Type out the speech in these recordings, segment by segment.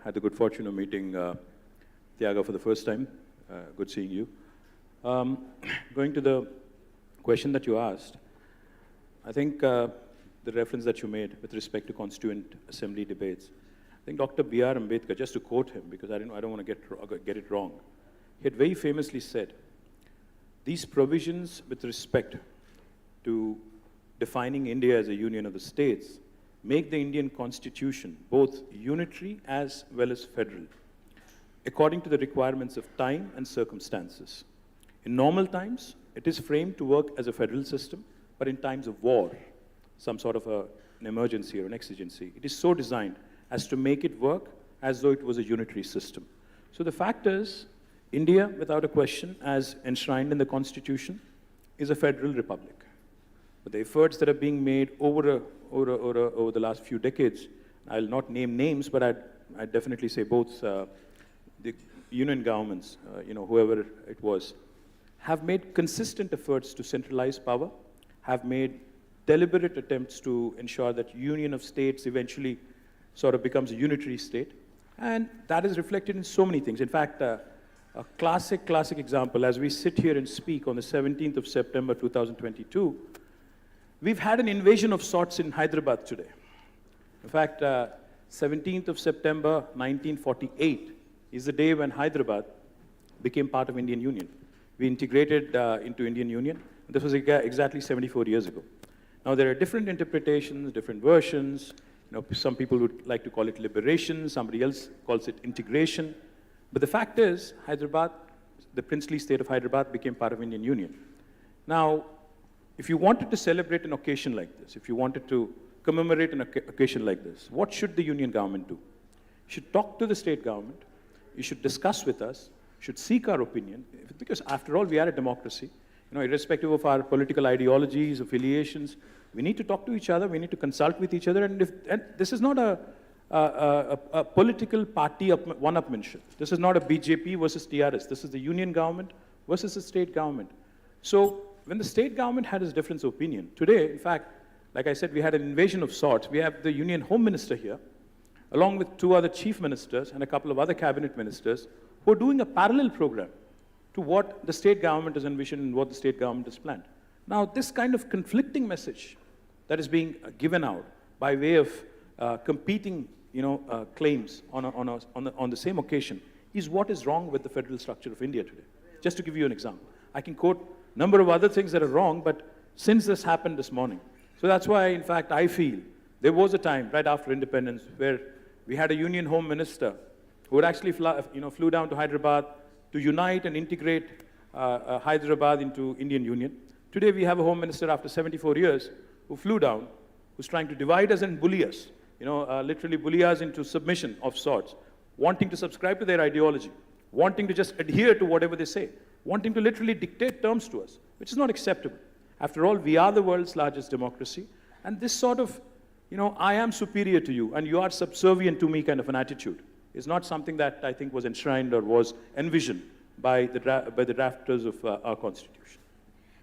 Had the good fortune of meeting Tiaga for the first time. Good seeing you. Going to the question that you asked, I think the reference that you made with respect to Constituent Assembly debates, I think Dr. B.R. Ambedkar, just to quote him, because I don't want to get it wrong, he had very famously said, these provisions with respect to defining India as a union of the states make the Indian constitution both unitary as well as federal, according to the requirements of time and circumstances. In normal times, it is framed to work as a federal system, but in times of war, some sort of an emergency or an exigency, it is so designed as to make it work as though it was a unitary system. So the fact is, India, without a question, as enshrined in the Constitution, is a federal republic. But the efforts that are being made over the last few decades, I'll not name names, but I'd definitely say both the union governments, whoever it was, have made consistent efforts to centralize power, have made deliberate attempts to ensure that union of states eventually sort of becomes a unitary state. And that is reflected in so many things. In fact, a classic example, as we sit here and speak on the 17th of September 2022, we've had an invasion of sorts in Hyderabad today. In fact, 17th of September 1948 is the day when Hyderabad became part of Indian Union. We integrated into Indian Union. This was exactly 74 years ago. Now, there are different interpretations, different versions. Some people would like to call it liberation, somebody else calls it integration. But the fact is, Hyderabad, the princely state of Hyderabad, became part of Indian Union. Now, if you wanted to celebrate an occasion like this, if you wanted to commemorate an occasion like this, what should the union government do? You should talk to the state government, you should discuss with us, you should seek our opinion, because after all, we are a democracy. Irrespective of our political ideologies, affiliations, we need to talk to each other, we need to consult with each other, and this is not a political party one-upmanship. This is not a BJP versus TRS. This is the union government versus the state government. So when the state government had its difference of opinion, today, in fact, like I said, we had an invasion of sorts. We have the union home minister here, along with 2 other chief ministers and a couple of other cabinet ministers, who are doing a parallel program to what the state government has envisioned and what the state government has planned. Now, this kind of conflicting message that is being given out by way of competing claims on the same occasion is what is wrong with the federal structure of India today. Just to give you an example. I can quote a number of other things that are wrong, but since this happened this morning. So that's why, in fact, I feel there was a time right after independence where we had a union home minister who would actually flew down to Hyderabad to unite and integrate Hyderabad into Indian Union. Today we have a home minister after 74 years who flew down, who's trying to divide us and bully us, literally bully us into submission of sorts, wanting to subscribe to their ideology, wanting to just adhere to whatever they say, wanting to literally dictate terms to us, which is not acceptable. After all, we are the world's largest democracy, and this sort of, I am superior to you and you are subservient to me kind of an attitude is not something that I think was enshrined or was envisioned by the drafters of our Constitution.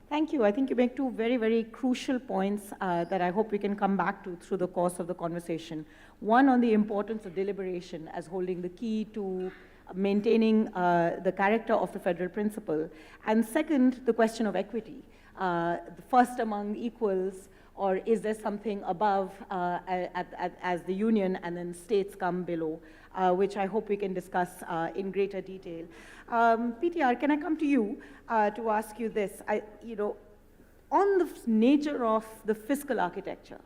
Thank you. I think you make 2 very, very crucial points that I hope we can come back to through the course of the conversation. One, on the importance of deliberation as holding the key to maintaining the character of the federal principle. And second, the question of equity. The first among equals, or is there something above as the union and then states come below, which I hope we can discuss in greater detail. PTR, can I come to you to ask you this? On the nature of the fiscal architecture,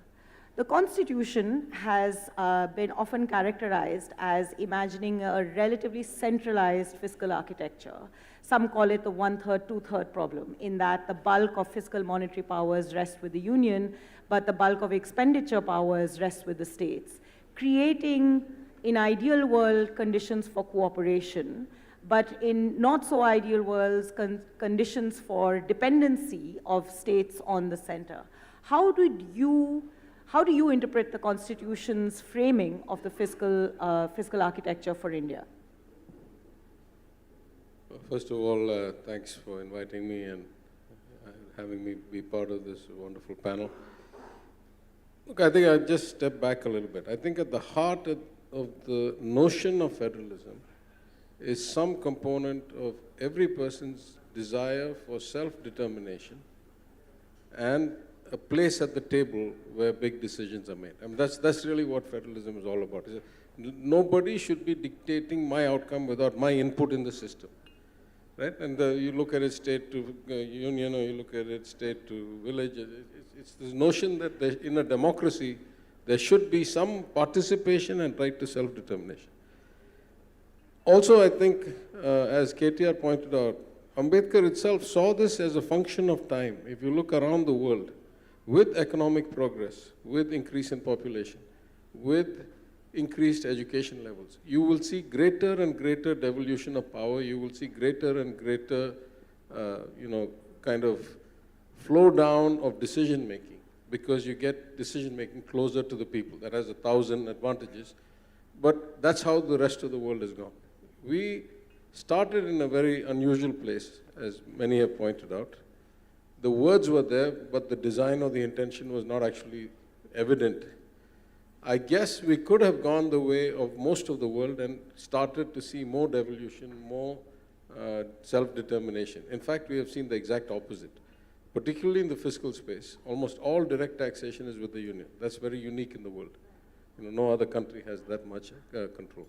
the Constitution has been often characterized as imagining a relatively centralized fiscal architecture. Some call it the 1/3, 2/3 problem, in that the bulk of fiscal monetary powers rest with the union, but the bulk of expenditure powers rest with the states, creating, in ideal world, conditions for cooperation, but in not so ideal worlds, conditions for dependency of states on the center. How do you interpret the Constitution's framing of the fiscal architecture for India? First of all, thanks for inviting me and having me be part of this wonderful panel. Look, I think I'll just step back a little bit. I think at the heart of the notion of federalism is some component of every person's desire for self-determination and a place at the table where big decisions are made. I mean, that's really what federalism is all about. Nobody should be dictating my outcome without my input in the system, right? And you look at it state to union, or you look at it state to village. It's this notion that in a democracy, there should be some participation and right to self-determination. Also, I think, as KTR pointed out, Ambedkar itself saw this as a function of time. If you look around the world, with economic progress, with increase in population, with increased education levels, you will see greater and greater devolution of power. You will see greater and greater, kind of flow down of decision making, because you get decision making closer to the people. That has 1,000 advantages, but that's how the rest of the world has gone. We started in a very unusual place, as many have pointed out. The words were there, but the design or the intention was not actually evident. I guess we could have gone the way of most of the world and started to see more devolution, more self-determination. In fact, we have seen the exact opposite. Particularly in the fiscal space, almost all direct taxation is with the union. That's very unique in the world. No other country has that much control.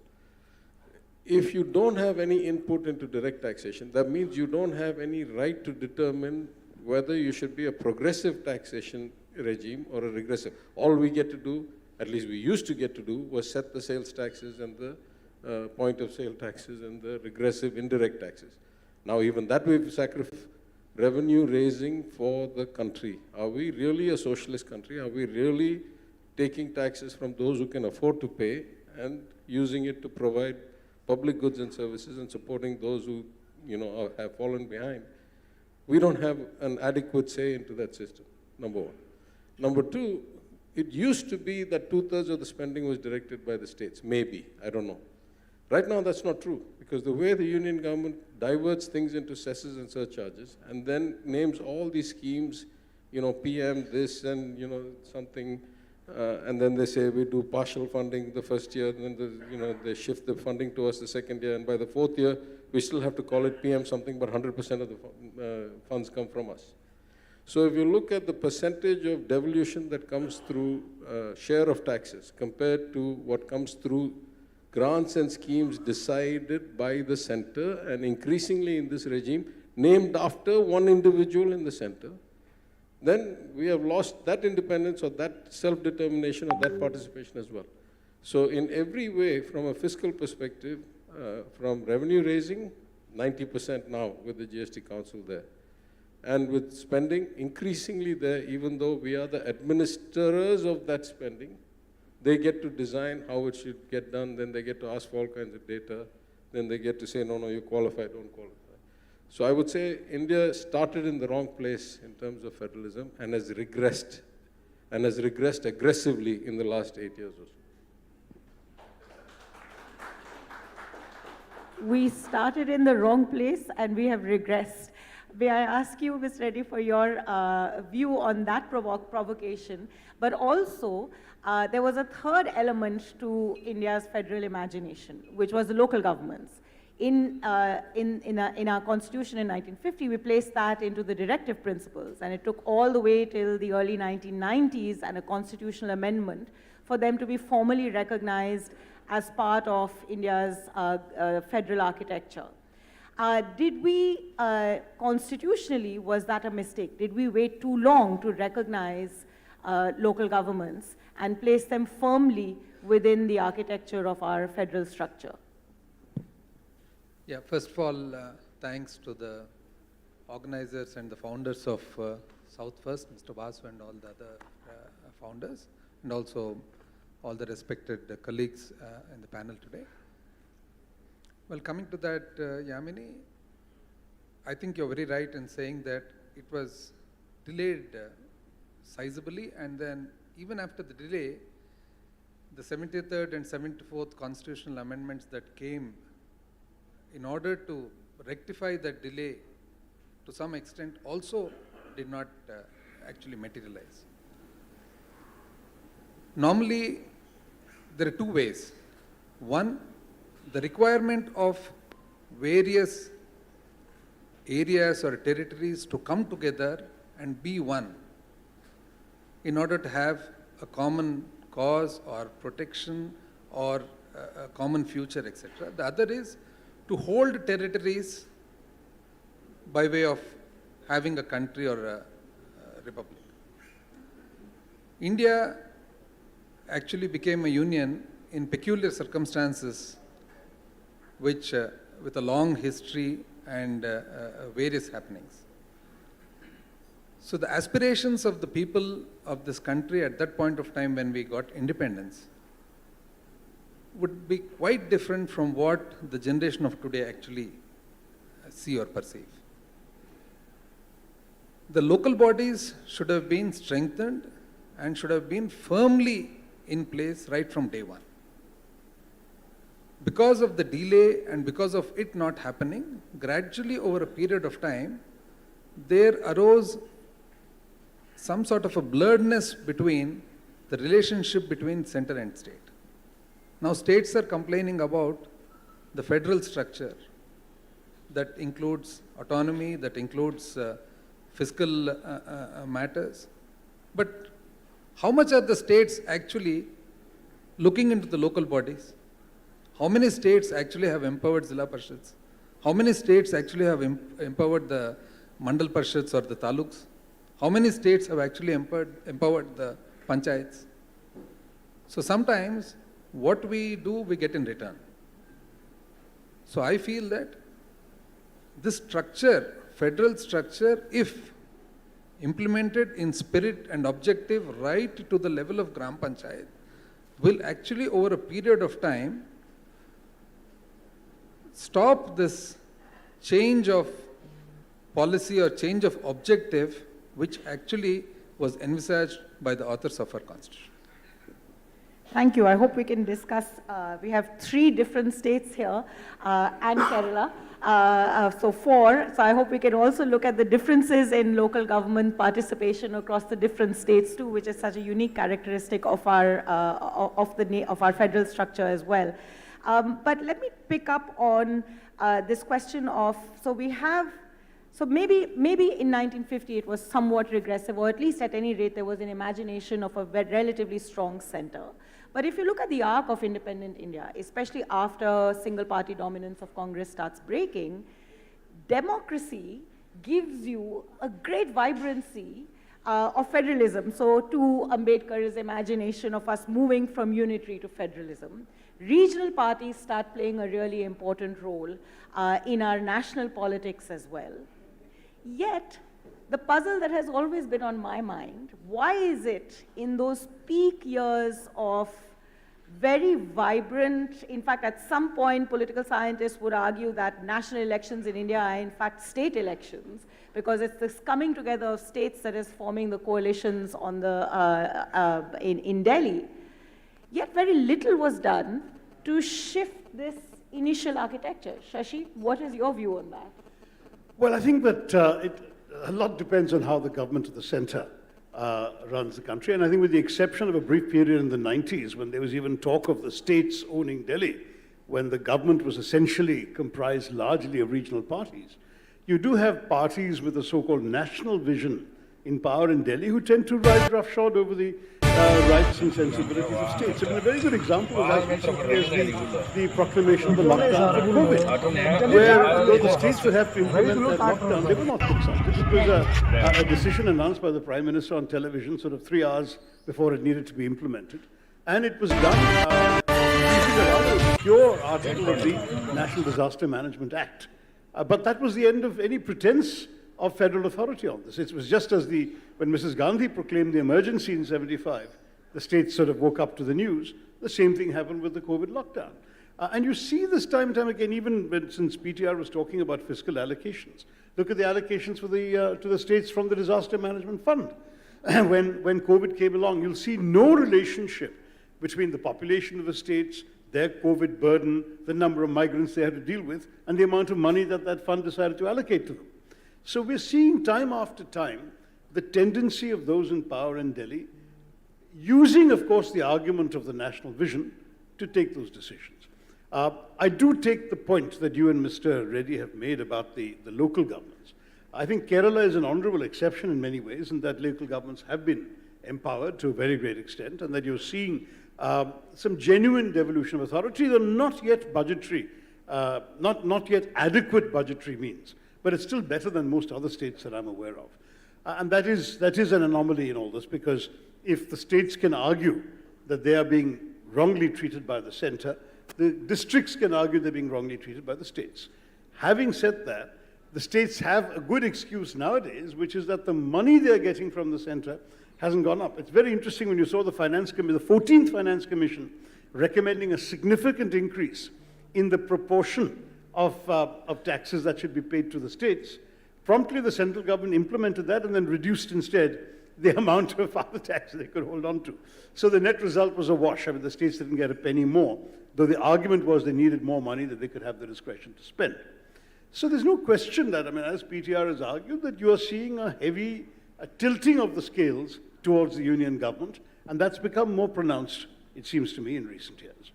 If you don't have any input into direct taxation, that means you don't have any right to determine whether you should be a progressive taxation regime or a regressive. All we get to do, at least we used to get to do, was set the sales taxes and the point of sale taxes and the regressive indirect taxes. Now even that we've sacrificed. Revenue raising for the country. Are we really a socialist country? Are we really taking taxes from those who can afford to pay and using it to provide public goods and services and supporting those who have fallen behind? We don't have an adequate say into that system, number one. Number two, it used to be that 2/3 of the spending was directed by the states. Maybe, I don't know. Right now, that's not true, because the way the union government diverts things into cesses and surcharges and then names all these schemes, PM this and, something, and then they say we do partial funding the first year, and then they shift the funding to us the second year, and by the fourth year, we still have to call it PM something, but 100% of the funds come from us. So if you look at the percentage of devolution that comes through share of taxes compared to what comes through grants and schemes decided by the center, and increasingly in this regime, named after one individual in the center, then we have lost that independence or that self-determination or that participation as well. So in every way, from a fiscal perspective, from revenue raising, 90% now with the GST Council there, and with spending increasingly there, even though we are the administrators of that spending, they get to design how it should get done, then they get to ask for all kinds of data, then they get to say, no, you qualify, don't qualify. So I would say India started in the wrong place in terms of federalism and has regressed aggressively in the last 8 years or so. We started in the wrong place and we have regressed. May I ask you, Ms. Reddy, for your view on that provocation, but also there was a third element to India's federal imagination, which was the local governments. In our constitution in 1950, we placed that into the directive principles, and it took all the way till the early 1990s and a constitutional amendment for them to be formally recognized as part of India's federal architecture. Did we, constitutionally, was that a mistake? Did we wait too long to recognize local governments and place them firmly within the architecture of our federal structure? Yeah, first of all, thanks to the organizers and the founders of South First, Mr. Vasu and all the other founders, and also all the respected colleagues in the panel today. Well, coming to that, Yamini, I think you're very right in saying that it was delayed sizably, and then even after the delay, the 73rd and 74th constitutional amendments that came in order to rectify that delay to some extent also did not actually materialize. Normally, there are two ways. One, the requirement of various areas or territories to come together and be one in order to have a common cause or protection or a common future, etc. The other is to hold territories by way of having a country or a republic. India actually became a union in peculiar circumstances which, with a long history and various happenings. So the aspirations of the people of this country at that point of time when we got independence would be quite different from what the generation of today actually see or perceive. The local bodies should have been strengthened and should have been firmly in place right from day one. Because of the delay and because of it not happening, gradually over a period of time, there arose some sort of a blurredness between the relationship between center and state. Now states are complaining about the federal structure that includes autonomy, that includes fiscal matters. But how much are the states actually looking into the local bodies? How many states actually have empowered Zilla Parishads? How many states actually have empowered the Mandal Parishads or the Taluks? How many states have actually empowered the Panchayats? So sometimes what we do, we get in return. So I feel that this structure, federal structure, if implemented in spirit and objective right to the level of Gram Panchayat, will actually over a period of time stop this change of policy or change of objective which actually was envisaged by the authors of our constitution. Thank you. I hope we can discuss. We have 3 different states here and Kerala. So 4. So I hope we can also look at the differences in local government participation across the different states too, which is such a unique characteristic of our federal structure as well. But let me pick up on this question of, so maybe in 1950 it was somewhat regressive, or at least at any rate there was an imagination of a relatively strong center. But if you look at the arc of independent India, especially after single party dominance of Congress starts breaking, democracy gives you a great vibrancy of federalism. So to Ambedkar's imagination of us moving from unitary to federalism, regional parties start playing a really important role in our national politics as well. Yet, the puzzle that has always been on my mind, why is it in those peak years of very vibrant, in fact, at some point, political scientists would argue that national elections in India are in fact state elections, because it's this coming together of states that is forming the coalitions on the, in Delhi. Yet very little was done to shift this initial architecture. Shashi, what is your view on that? Well, I think that a lot depends on how the government of the center runs the country. And I think with the exception of a brief period in the 90s, when there was even talk of the states owning Delhi, when the government was essentially comprised largely of regional parties, you do have parties with a so-called national vision in power in Delhi who tend to ride roughshod over the rights and sensibilities of states. I mean, a very good example of that recently is the proclamation of the lockdown for COVID, where though the states would have to implement that lockdown, they were not consulted. It was a decision announced by the Prime Minister on television sort of 3 hours before it needed to be implemented. And it was done using a rather pure article of the National Disaster Management Act. But that was the end of any pretense of federal authority on this. It was just as when Mrs. Gandhi proclaimed the emergency in '75, the states sort of woke up to the news. The same thing happened with the COVID lockdown. And you see this time and time again, even since PTR was talking about fiscal allocations. Look at the allocations for to the states from the Disaster Management Fund. When COVID came along, you'll see no relationship between the population of the states, their COVID burden, the number of migrants they had to deal with, and the amount of money that that fund decided to allocate to them. So we're seeing time after time the tendency of those in power in Delhi, using, of course, the argument of the national vision to take those decisions. I do take the point that you and Mr. Reddy have made about the local governments. I think Kerala is an honorable exception in many ways, in that local governments have been empowered to a very great extent, and that you're seeing some genuine devolution of authority, though not yet budgetary, not yet adequate budgetary means, but it's still better than most other states that I'm aware of. And that is an anomaly in all this, because if the states can argue that they are being wrongly treated by the center, the districts can argue they're being wrongly treated by the states. Having said that, the states have a good excuse nowadays, which is that the money they're getting from the center hasn't gone up. It's very interesting when you saw the 14th Finance Commission recommending a significant increase in the proportion of taxes that should be paid to the states. Promptly, the central government implemented that and then reduced instead the amount of other tax they could hold on to. So the net result was a wash. I mean, the states didn't get a penny more, though the argument was they needed more money that they could have the discretion to spend. So there's no question that, I mean, as PTR has argued, that you are seeing a heavy tilting of the scales towards the union government, and that's become more pronounced, it seems to me, in recent years.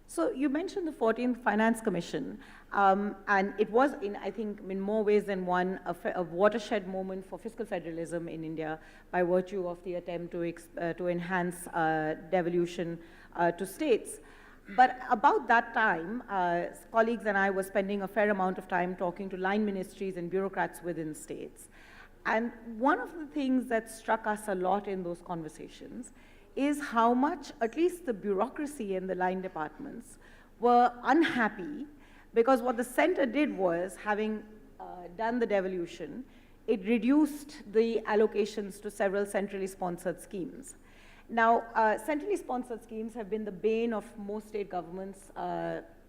So you mentioned the 14th Finance Commission, and it was, I think, in more ways than one, a watershed moment for fiscal federalism in India by virtue of the attempt to enhance devolution to states. But about that time, colleagues and I were spending a fair amount of time talking to line ministries and bureaucrats within states. And one of the things that struck us a lot in those conversations is how much, at least the bureaucracy and the line departments, were unhappy because what the center did was, having done the devolution, it reduced the allocations to several centrally sponsored schemes. Now, centrally sponsored schemes have been the bane of most state governments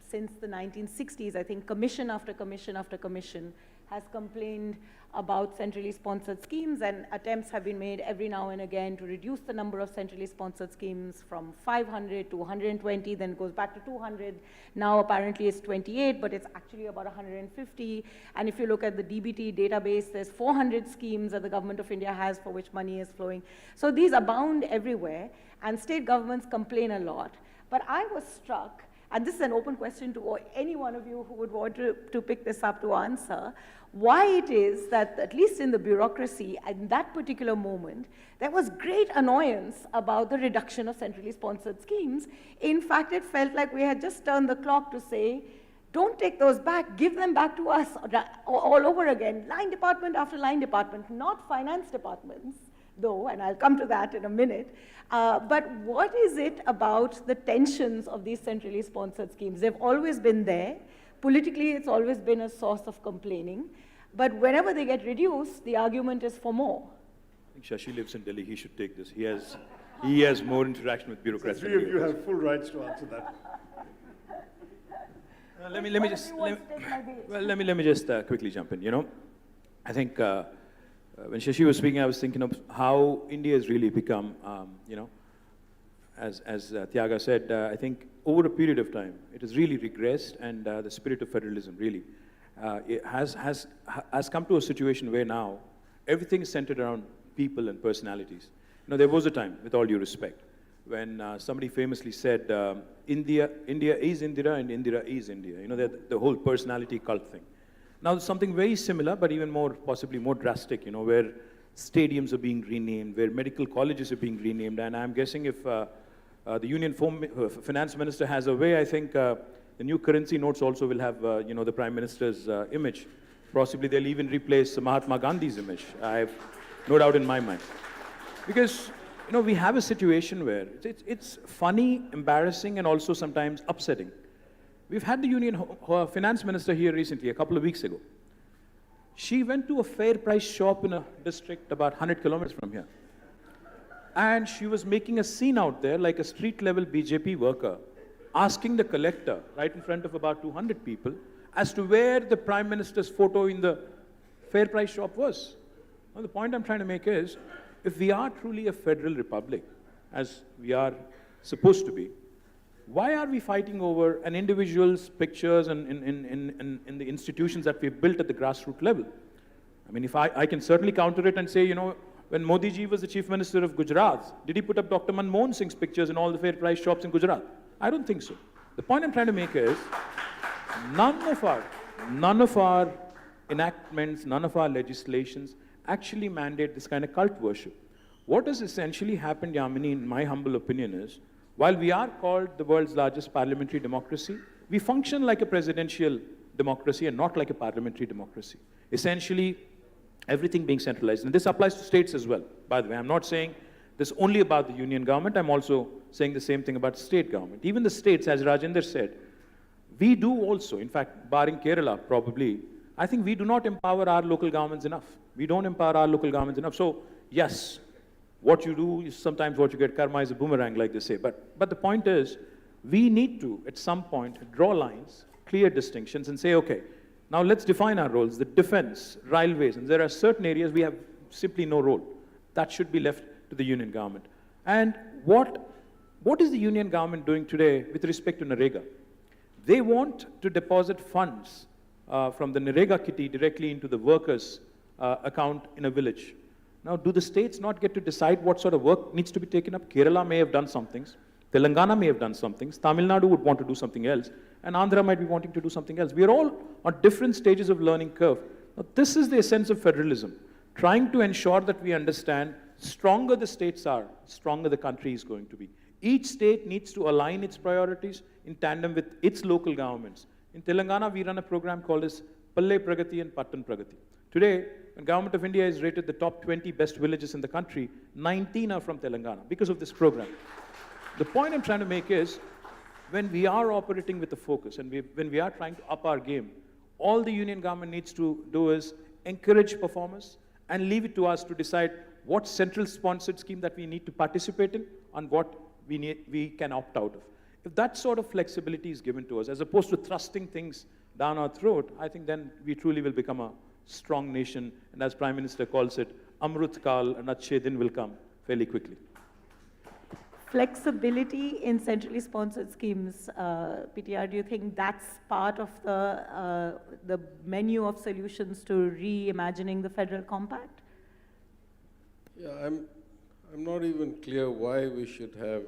since the 1960s. I think commission after commission after commission has complained about centrally sponsored schemes, and attempts have been made every now and again to reduce the number of centrally sponsored schemes from 500 to 120, then it goes back to 200. Now apparently it's 28, but it's actually about 150. And if you look at the DBT database, there's 400 schemes that the government of India has for which money is flowing. So these abound everywhere, and state governments complain a lot. But I was struck, and this is an open question to any one of you who would want to pick this up to answer, why it is that, at least in the bureaucracy, at that particular moment, there was great annoyance about the reduction of centrally sponsored schemes. In fact, it felt like we had just turned the clock to say, don't take those back, give them back to us all over again, line department after line department, not finance departments, though, and I'll come to that in a minute. But what is it about the tensions of these centrally sponsored schemes? They've always been there. Politically, it's always been a source of complaining. But whenever they get reduced, the argument is for more. I think Shashi lives in Delhi. He should take this. He has more interaction with bureaucrats. The three of you have full rights to answer that. Let me just quickly jump in. You know, I think when Shashi was speaking, I was thinking of how India has really become, you know, as Tyaga said, I think over a period of time, it has really regressed, and the spirit of federalism really it has come to a situation where now everything is centered around people and personalities. You know, there was a time, with all due respect, when somebody famously said, India is Indira and Indira is India. You know, the whole personality cult thing. Now, there's something very similar, but even more, possibly more drastic, you know, where stadiums are being renamed, where medical colleges are being renamed, and I'm guessing if the Union Finance Minister has a way, I think the new currency notes also will have, you know, the Prime Minister's image. Possibly they'll even replace Mahatma Gandhi's image. I have no doubt in my mind. Because, you know, we have a situation where it's funny, embarrassing, and also sometimes upsetting. We've had the Union Finance Minister here recently, a couple of weeks ago. She went to a fair price shop in a district about 100 kilometers from here. And she was making a scene out there like a street-level BJP worker, asking the collector, right in front of about 200 people, as to where the Prime Minister's photo in the fair price shop was. Now, the point I'm trying to make is, if we are truly a federal republic, as we are supposed to be, why are we fighting over an individual's pictures and in the institutions that we've built at the grassroots level? I mean, if I can certainly counter it and say, you know, when Modi ji was the Chief Minister of Gujarat, did he put up Dr. Manmohan Singh's pictures in all the fair price shops in Gujarat? I don't think so. The point I'm trying to make is, none of our enactments, none of our legislations actually mandate this kind of cult worship. What has essentially happened, Yamini, in my humble opinion, is while we are called the world's largest parliamentary democracy, we function like a presidential democracy and not like a parliamentary democracy. Essentially, everything being centralized. And this applies to states as well, by the way. I'm not saying this only about the union government. I'm also saying the same thing about state government. Even the states, as Rajendra said, we do also, in fact, barring Kerala probably, I think we do not empower our local governments enough. We don't empower our local governments enough. So, yes, what you do is sometimes what you get, karma is a boomerang, like they say. But the point is, we need to, at some point, draw lines, clear distinctions, and say, okay, now let's define our roles. The defense, railways, and there are certain areas we have simply no role. That should be left to the union government. And what is the union government doing today with respect to NREGA? They want to deposit funds from the NREGA kitty directly into the workers' account in a village. Now, do the states not get to decide what sort of work needs to be taken up? Kerala may have done some things. Telangana may have done some things. Tamil Nadu would want to do something else. And Andhra might be wanting to do something else. We are all on different stages of learning curve. Now, this is the essence of federalism, trying to ensure that we understand stronger the states are, stronger the country is going to be. Each state needs to align its priorities in tandem with its local governments. In Telangana, we run a program called as Palle Pragati and Pattan Pragati. Today, when Government of India is rated the top 20 best villages in the country, 19 are from Telangana because of this program. The point I'm trying to make is, when we are operating with a focus and when we are trying to up our game, all the union government needs to do is encourage performance and leave it to us to decide what central sponsored scheme that we need to participate in and what we can opt out of. If that sort of flexibility is given to us, as opposed to thrusting things down our throat, I think then we truly will become a strong nation. And as Prime Minister calls it, Amrut Kal and Achhe Din will come fairly quickly. Flexibility in centrally sponsored schemes, PTR, do you think that's part of the menu of solutions to reimagining the federal compact? Yeah, I'm not even clear why we should have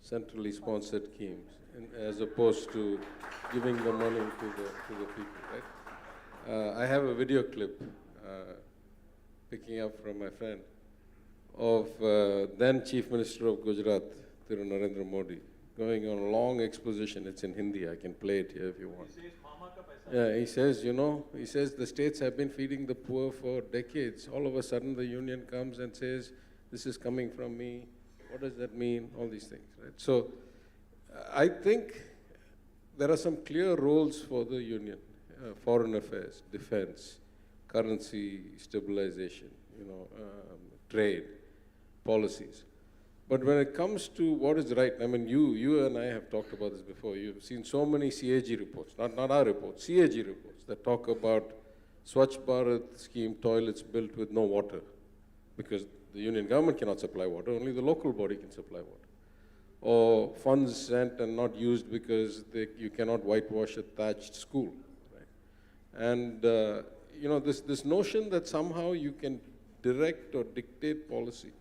centrally sponsored schemes as opposed to giving the money to the people, right? I have a video clip picking up from my friend of then Chief Minister of Gujarat, Thiru Narendra Modi, going on a long exposition. It's in Hindi. I can play it here if you want. Yeah, he says, the states have been feeding the poor for decades. All of a sudden, the union comes and says, this is coming from me. What does that mean? All these things, right? So I think there are some clear roles for the union. Foreign affairs, defense, currency stabilization, trade, policies. But when it comes to what is right, I mean, you and I have talked about this before. You've seen so many CAG reports, not our reports, CAG reports that talk about Swachh Bharat scheme toilets built with no water because the union government cannot supply water, only the local body can supply water. Or funds sent and not used because you cannot whitewash a thatched school. Right? And, this notion that somehow you can direct or dictate policy.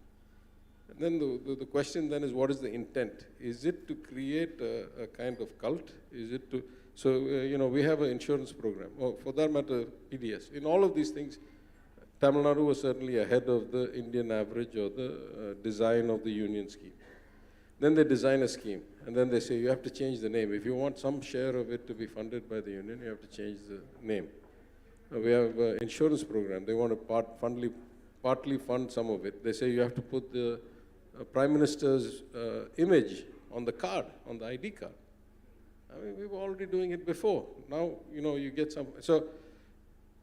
And then the question then is, what is the intent? Is it to create a kind of cult? Is it to, we have an insurance program, or for that matter, PDS. In all of these things, Tamil Nadu was certainly ahead of the Indian average or the design of the union scheme. Then they design a scheme, and then they say, you have to change the name. If you want some share of it to be funded by the union, you have to change the name. We have an insurance program. They want to partly fund some of it. They say you have to put the Prime Minister's image on the card, on the ID card. I mean, we were already doing it before. Now, you get some. So,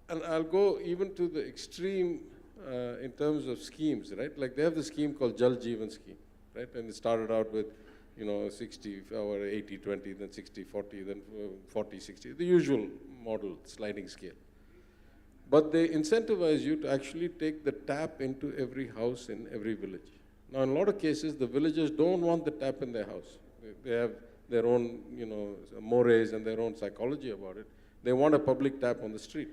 and I'll go even to the extreme in terms of schemes, right? Like they have the scheme called Jal Jeevan scheme, right? And it started out with, 60 or 80-20, then 60-40, then 40-60, the usual model, sliding scale. But they incentivize you to actually take the tap into every house in every village. Now, in a lot of cases, the villagers don't want the tap in their house. They have their own, mores and their own psychology about it. They want a public tap on the street.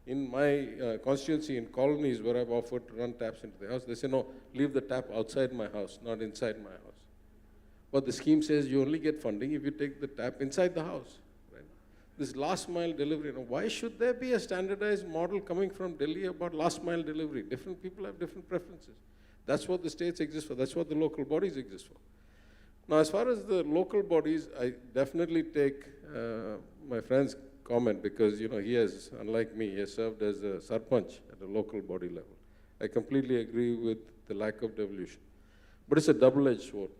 In my constituency, in colonies where I've offered to run taps into the house, they say, no, leave the tap outside my house, not inside my house. But the scheme says you only get funding if you take the tap inside the house. Right? This last mile delivery, why should there be a standardized model coming from Delhi about last mile delivery? Different people have different preferences. That's what the states exist for. That's what the local bodies exist for. Now, as far as the local bodies, I definitely take my friend's comment because, he has, unlike me, he has served as a sarpanch at a local body level. I completely agree with the lack of devolution. But it's a double-edged sword.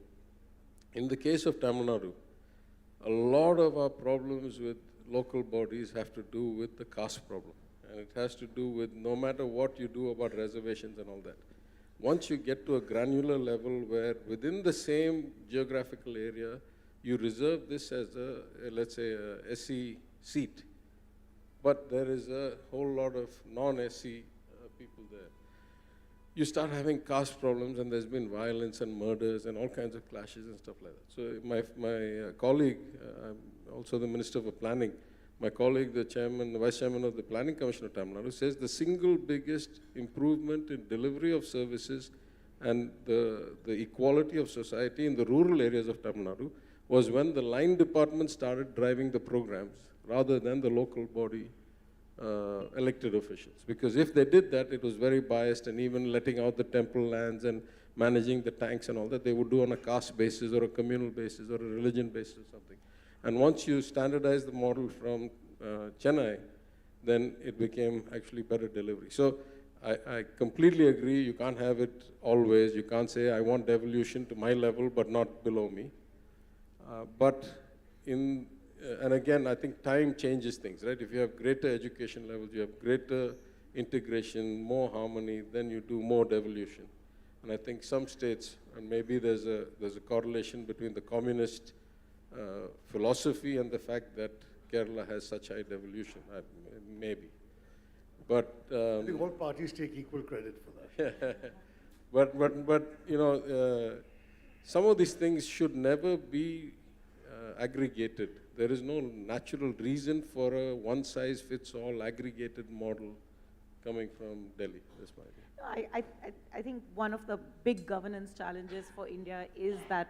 In the case of Tamil Nadu, a lot of our problems with local bodies have to do with the caste problem. And it has to do with no matter what you do about reservations and all that. Once you get to a granular level where within the same geographical area, you reserve this as let's say, a SC seat, but there is a whole lot of non-SC people there. You start having caste problems, and there's been violence and murders and all kinds of clashes and stuff like that. So my colleague, I'm also the Minister for Planning, my colleague, the Vice Chairman of the Planning Commission of Tamil Nadu, says the single biggest improvement in delivery of services and the equality of society in the rural areas of Tamil Nadu was when the line department started driving the programs rather than the local body elected officials. Because if they did that, it was very biased, and even letting out the temple lands and managing the tanks and all that, they would do on a caste basis or a communal basis or a religion basis or something. And once you standardize the model from Chennai, then it became actually better delivery. So I completely agree, you can't have it always. You can't say, I want devolution to my level, but not below me. And again, I think time changes things, right? If you have greater education levels, you have greater integration, more harmony, then you do more devolution. And I think some states, and maybe there's a correlation between the communist philosophy and the fact that Kerala has such high devolution, maybe. But I think all parties take equal credit for that. but some of these things should never be aggregated. There is no natural reason for a one-size-fits-all aggregated model coming from Delhi. That's my idea. I think one of the big governance challenges for India is that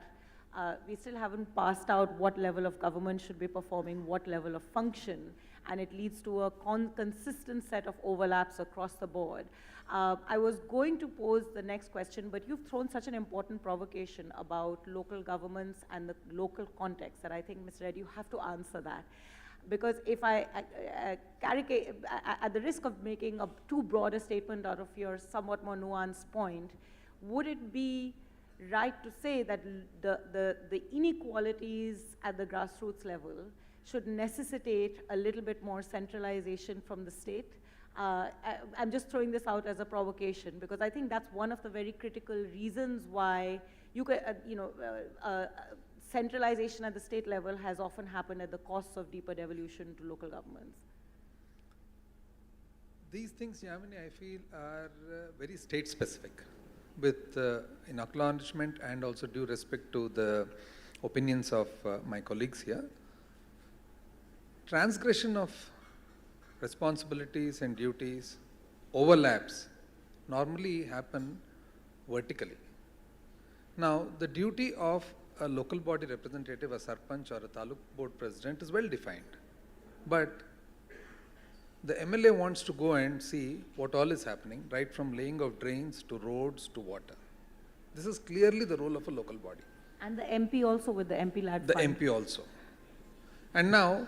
we still haven't passed out what level of government should be performing what level of function, and it leads to a consistent set of overlaps across the board. I was going to pose the next question, but you've thrown such an important provocation about local governments and the local context that I think, Ms. Reddy, you have to answer that. Because if I at the risk of making a too broad a statement out of your somewhat more nuanced point, would it be right to say that the inequalities at the grassroots level should necessitate a little bit more centralization from the state? I'm just throwing this out as a provocation because I think that's one of the very critical reasons why you could, centralization at the state level has often happened at the cost of deeper devolution to local governments. These things, Yamini, I feel are very state specific, with in acknowledgement and also due respect to the opinions of my colleagues here. Transgression of responsibilities and duties, overlaps normally happen vertically. Now, the duty of a local body representative, a sarpanch or a taluk board president is well defined. But the MLA wants to go and see what all is happening, right from laying of drains to roads to water. This is clearly the role of a local body. And the MP also with the MP-led The fund. MP also. And now,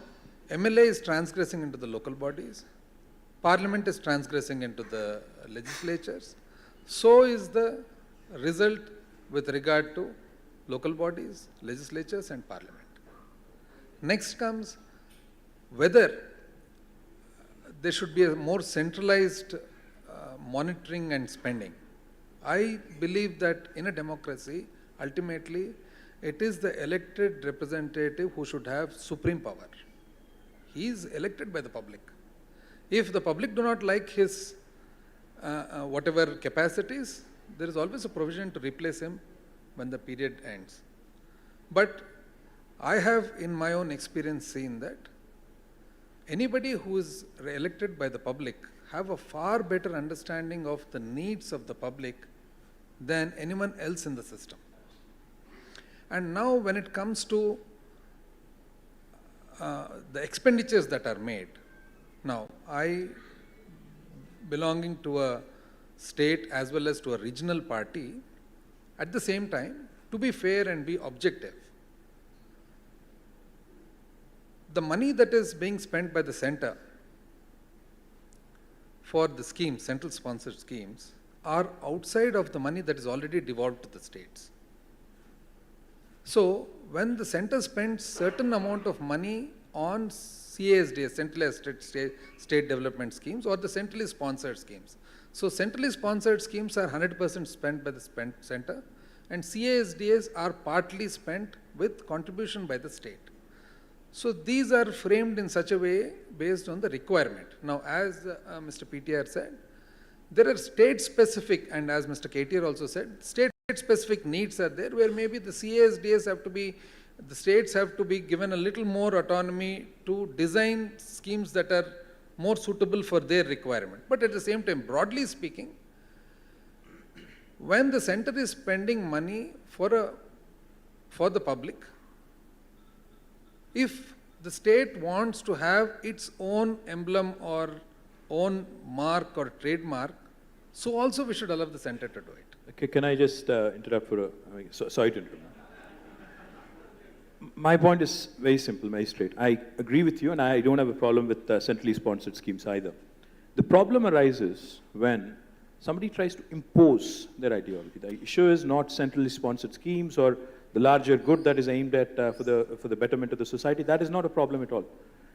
MLA is transgressing into the local bodies, Parliament is transgressing into the legislatures, so is the result with regard to local bodies, legislatures and Parliament. Next comes whether there should be a more centralized monitoring and spending. I believe that in a democracy, ultimately, it is the elected representative who should have supreme power. He is elected by the public. If the public do not like his whatever capacities, there is always a provision to replace him when the period ends. But I have in my own experience seen that anybody who is elected by the public have a far better understanding of the needs of the public than anyone else in the system. And now when it comes to the expenditures that are made, now I, belonging to a state as well as to a regional party, at the same time, to be fair and be objective, the money that is being spent by the center for the schemes, central sponsored schemes, are outside of the money that is already devolved to the states. So when the center spends certain amount of money on CASDS, centralized state development schemes, or the centrally sponsored schemes. So centrally sponsored schemes are 100% spent by the center, and CASDS are partly spent with contribution by the state. So these are framed in such a way based on the requirement. Now, as Mr. PTR said, there are state-specific, and as Mr. KTR also said, state-specific needs are there, where maybe the CASDS have to be, the states have to be given a little more autonomy to design schemes that are more suitable for their requirement. But at the same time, broadly speaking, when the center is spending money for the public, if the state wants to have its own emblem or own mark or trademark, so also we should allow the center to do it. Okay, can I just interrupt for sorry to interrupt. My point is very simple, very straight. I agree with you, and I don't have a problem with centrally sponsored schemes either. The problem arises when somebody tries to impose their ideology. The issue is not centrally sponsored schemes or the larger good that is aimed at for the betterment of the society. That is not a problem at all.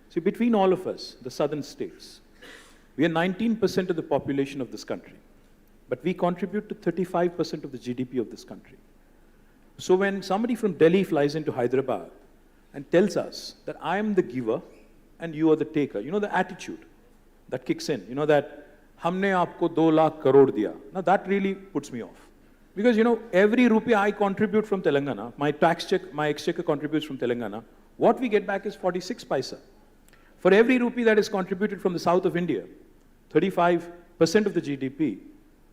See, between all of us, the southern states, we are 19% of the population of this country, but we contribute to 35% of the GDP of this country. So when somebody from Delhi flies into Hyderabad and tells us that I am the giver and you are the taker, you know the attitude that kicks in, you know that हमने आपको 2 लाख करोड़ दिया. Now that really puts me off. Because, you know, every rupee I contribute from Telangana, my exchequer contributes from Telangana, what we get back is 46 paisa. For every rupee that is contributed from the south of India, 35% of the GDP,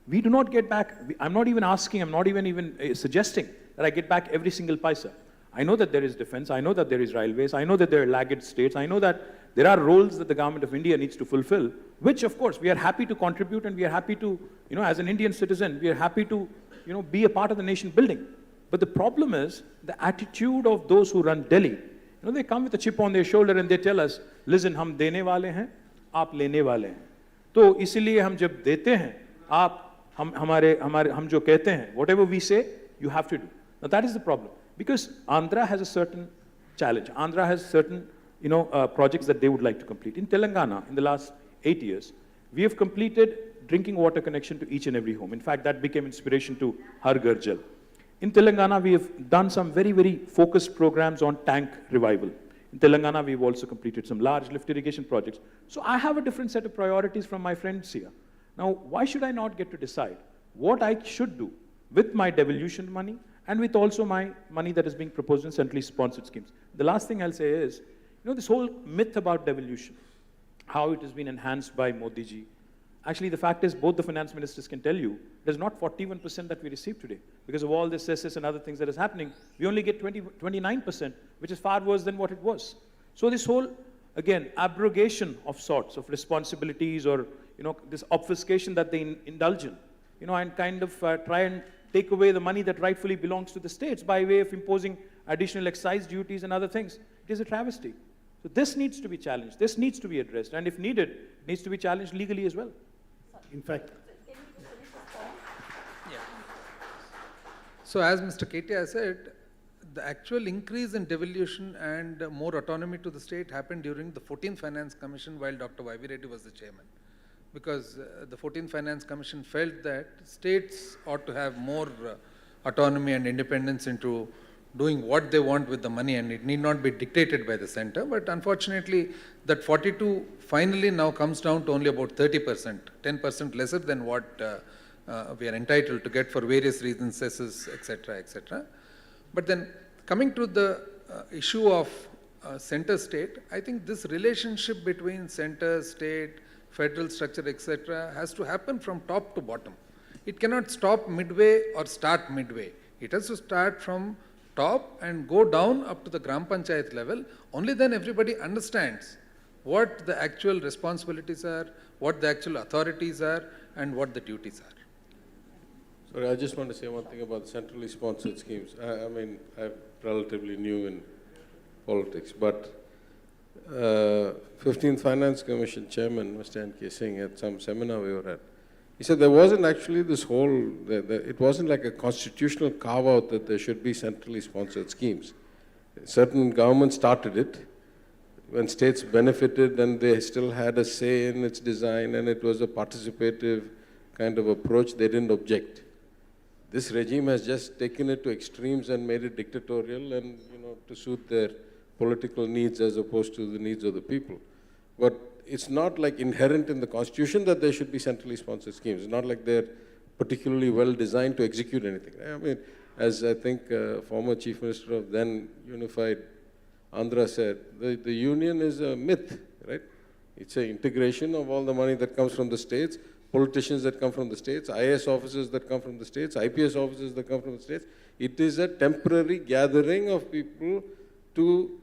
we do not get back. I'm not even asking, I'm not even suggesting that I get back every single paisa. I know that there is defense, I know that there is railways, I know that there are laggard states, I know that there are roles that the government of India needs to fulfill, which of course we are happy to contribute, and we are happy to, you know, as an Indian citizen, we are happy to, you know, be a part of the nation building. But the problem is the attitude of those who run Delhi. You know, they come with a chip on their shoulder and they tell us, listen, हम देने वाले हैं, आप लेने वाले हैं. तो इसीलिए हम जब देते हैं, हम जो कहते हैं, whatever we say, you have to do. Now that is the problem, because Andhra has a certain challenge. Andhra has certain, you know, projects that they would like to complete. In Telangana, in the last 8 years, we have completed drinking water connection to each and every home. In fact, that became inspiration to Har Ghar Jal. In Telangana, we have done some very, very focused programs on tank revival. In Telangana, we've also completed some large lift irrigation projects. So I have a different set of priorities from my friends here. Now, why should I not get to decide what I should do with my devolution money and with also my money that is being proposed in centrally sponsored schemes? The last thing I'll say is, you know, this whole myth about devolution, how it has been enhanced by Modi ji. Actually, the fact is, both the finance ministers can tell you, there's not 41% that we receive today. Because of all this cess and other things that is happening, we only get 29%, which is far worse than what it was. So this whole, again, abrogation of sorts of responsibilities, or, you know, this obfuscation that they indulge in, you know, and kind of try and take away the money that rightfully belongs to the states by way of imposing additional excise duties and other things. It is a travesty. So this needs to be challenged. This needs to be addressed. And if needed, it needs to be challenged legally as well. In fact, Yeah. So as Mr. KTR said, the actual increase in devolution and more autonomy to the state happened during the 14th Finance Commission while Dr. Y.V. Reddy was the chairman. Because the 14th Finance Commission felt that states ought to have more autonomy and independence into doing what they want with the money, and it need not be dictated by the center. But unfortunately, that 42 finally now comes down to only about 30%, 10% lesser than what we are entitled to get for various reasons, cesses, etc., etc. But then coming to the issue of center-state, I think this relationship between center, state, federal structure, etc., has to happen from top to bottom. It cannot stop midway or start midway. It has to start from top and go down up to the Gram Panchayat level. Only then everybody understands what the actual responsibilities are, what the actual authorities are, and what the duties are. Sorry, I just want to say one thing about centrally sponsored schemes. I mean, I'm relatively new in politics, but 15th Finance Commission Chairman, Mr. N.K. Singh, at some seminar we were at, he said there wasn't actually this whole, it wasn't like a constitutional carve-out that there should be centrally sponsored schemes. Certain governments started it. When states benefited, then they still had a say in its design, and it was a participative kind of approach. They didn't object. This regime has just taken it to extremes and made it dictatorial and, to suit their political needs as opposed to the needs of the people. But it's not like inherent in the Constitution that there should be centrally sponsored schemes. It's not like they're particularly well designed to execute anything. I mean, as I think former Chief Minister of then unified Andhra said, the union is a myth, right? It's an integration of all the money that comes from the states, politicians that come from the states, IAS officers that come from the states, IPS officers that come from the states. It is a temporary gathering of people to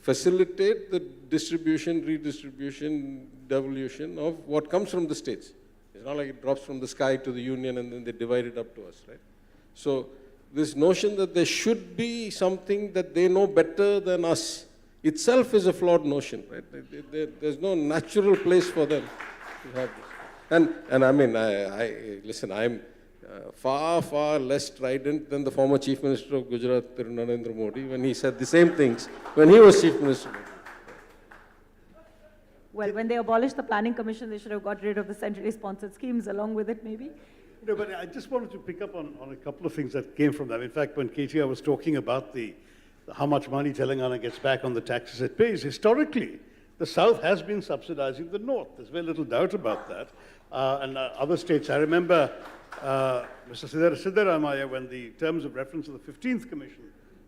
facilitate the distribution, redistribution, devolution of what comes from the states. It's not like it drops from the sky to the union and then they divide it up to us, right? So this notion that there should be something that they know better than us itself is a flawed notion, right? There's no natural place for them to have this. And I mean, listen, I'm far, far less strident than the former Chief Minister of Gujarat, Narendra Modi, when he said the same things when he was Chief Minister. Well, when they abolished the Planning Commission, they should have got rid of the centrally sponsored schemes along with it, maybe? No, but I just wanted to pick up on a couple of things that came from that. In fact, when KTR was talking about how much money Telangana gets back on the taxes it pays, historically, the South has been subsidizing the North. There's very little doubt about that. And other states, I remember Mr. Siddaramaiah, when the terms of reference of the 15th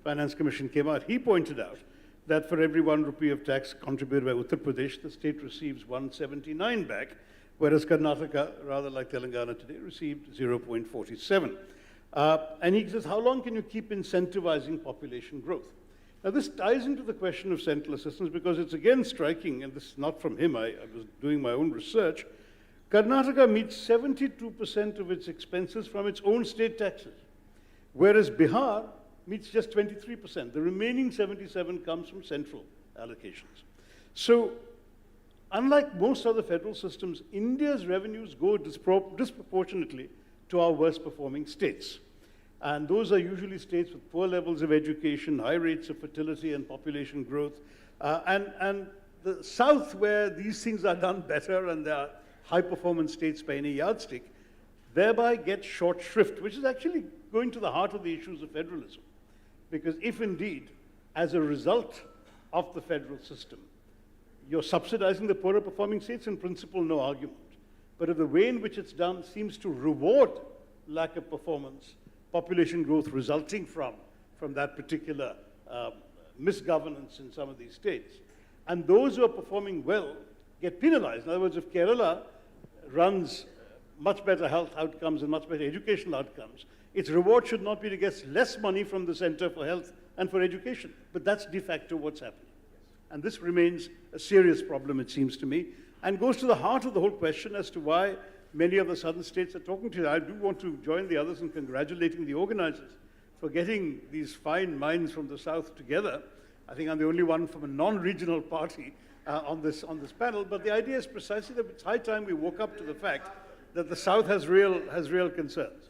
Finance Commission came out, he pointed out that for every 1 rupee of tax contributed by Uttar Pradesh, the state receives 179 back, whereas Karnataka, rather like Telangana today, received 0.47. And he says, how long can you keep incentivizing population growth? Now, this ties into the question of central assistance because it's again striking, and this is not from him, I was doing my own research. Karnataka meets 72% of its expenses from its own state taxes, whereas Bihar meets just 23%. The remaining 77% comes from central allocations. So, unlike most other federal systems, India's revenues go disproportionately to our worst performing states. And those are usually states with poor levels of education, high rates of fertility and population growth. And the South, where these things are done better and there are high performance states by any yardstick, thereby get short shrift, which is actually going to the heart of the issues of federalism. Because if indeed, as a result of the federal system, you're subsidizing the poorer performing states, in principle, no argument. But if the way in which it's done seems to reward lack of performance, population growth resulting from that particular misgovernance in some of these states, and those who are performing well get penalized. In other words, if Kerala runs much better health outcomes and much better educational outcomes, its reward should not be to get less money from the Center for Health and for Education. But that's de facto what's happening. And this remains a serious problem, it seems to me, and goes to the heart of the whole question as to why many of the southern states are talking to you. I do want to join the others in congratulating the organizers for getting these fine minds from the South together. I think I'm the only one from a non-regional party on this panel, but the idea is precisely that it's high time we woke up to the fact that the South has real concerns.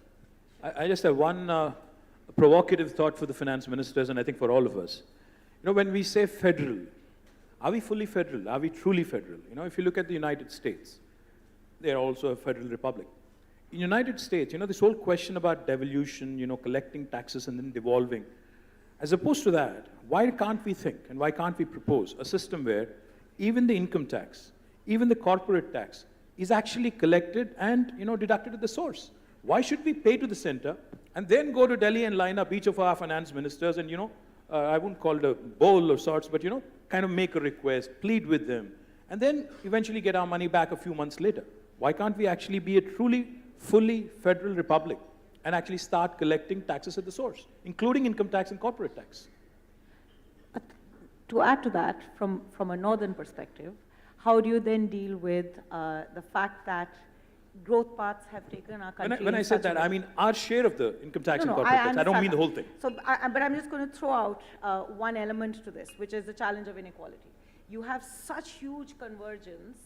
I just have one provocative thought for the finance ministers, and I think for all of us. When we say federal, are we fully federal? Are we truly federal? If you look at the United States, they are also a federal republic. In the United States, this whole question about devolution, collecting taxes and then devolving, as opposed to that, why can't we think and why can't we propose a system where even the income tax, even the corporate tax is actually collected and, deducted at the source? Why should we pay to the center and then go to Delhi and line up each of our finance ministers and, I wouldn't call it a bowl of sorts, but, kind of make a request, plead with them, and then eventually get our money back a few months later? Why can't we actually be a truly, fully federal republic and actually start collecting taxes at the source, including income tax and corporate tax. To add to that, from a northern perspective, how do you then deal with the fact that growth paths have taken our country? When I said that, I mean our share of the income tax and corporate tax. I don't mean the whole thing. So, but I'm just going to throw out one element to this, which is the challenge of inequality. You have such huge convergence,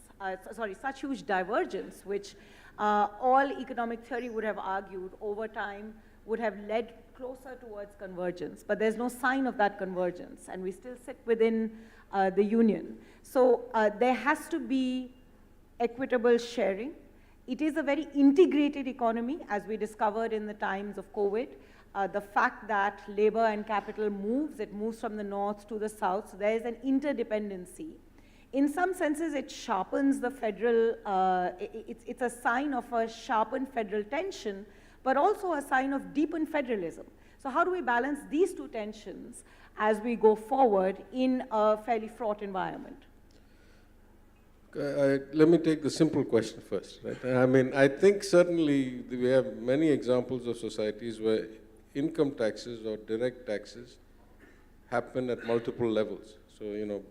such huge divergence, which all economic theory would have argued over time would have led closer towards convergence, but there's no sign of that convergence, and we still sit within the union. So there has to be equitable sharing. It is a very integrated economy, as we discovered in the times of COVID. The fact that labor and capital moves, it moves from the north to the south, so there is an interdependency. In some senses, it sharpens the federal, it's a sign of a sharpened federal tension, but also a sign of deepened federalism. So how do we balance these two tensions as we go forward in a fairly fraught environment? Let me take the simple question first. Right? I mean, I think certainly we have many examples of societies where income taxes or direct taxes happen at multiple levels. So, you know,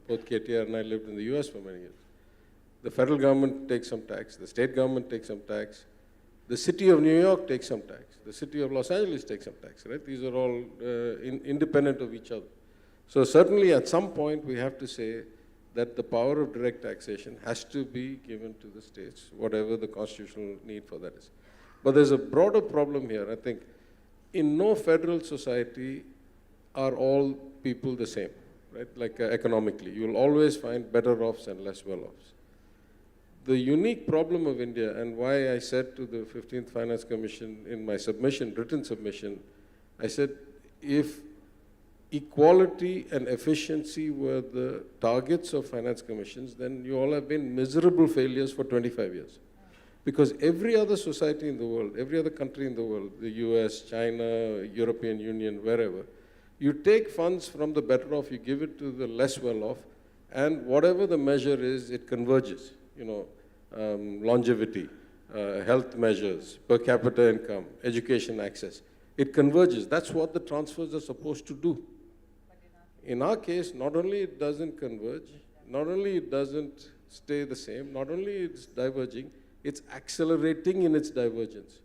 both KTR and I lived in the US for many years. The federal government takes some tax, the state government takes some tax, the city of New York takes some tax, the city of Los Angeles takes some tax, right? These are all independent of each other. So certainly at some point we have to say that the power of direct taxation has to be given to the states, whatever the constitutional need for that is. But there's a broader problem here. I think in no federal society are all people the same, right? Like economically, you'll always find better offs and less well-offs. The unique problem of India, and why I said to the 15th Finance Commission in my submission, written submission, I said, if equality and efficiency were the targets of finance commissions, then you all have been miserable failures for 25 years. Because every other society in the world, every other country in the world, the US, China, European Union, wherever, you take funds from the better off, you give it to the less well off, and whatever the measure is, it converges. You know, longevity, health measures, per capita income, education access. It converges. That's what the transfers are supposed to do. In our case, not only it doesn't converge, not only it doesn't stay the same, not only it's diverging, it's accelerating in its divergence.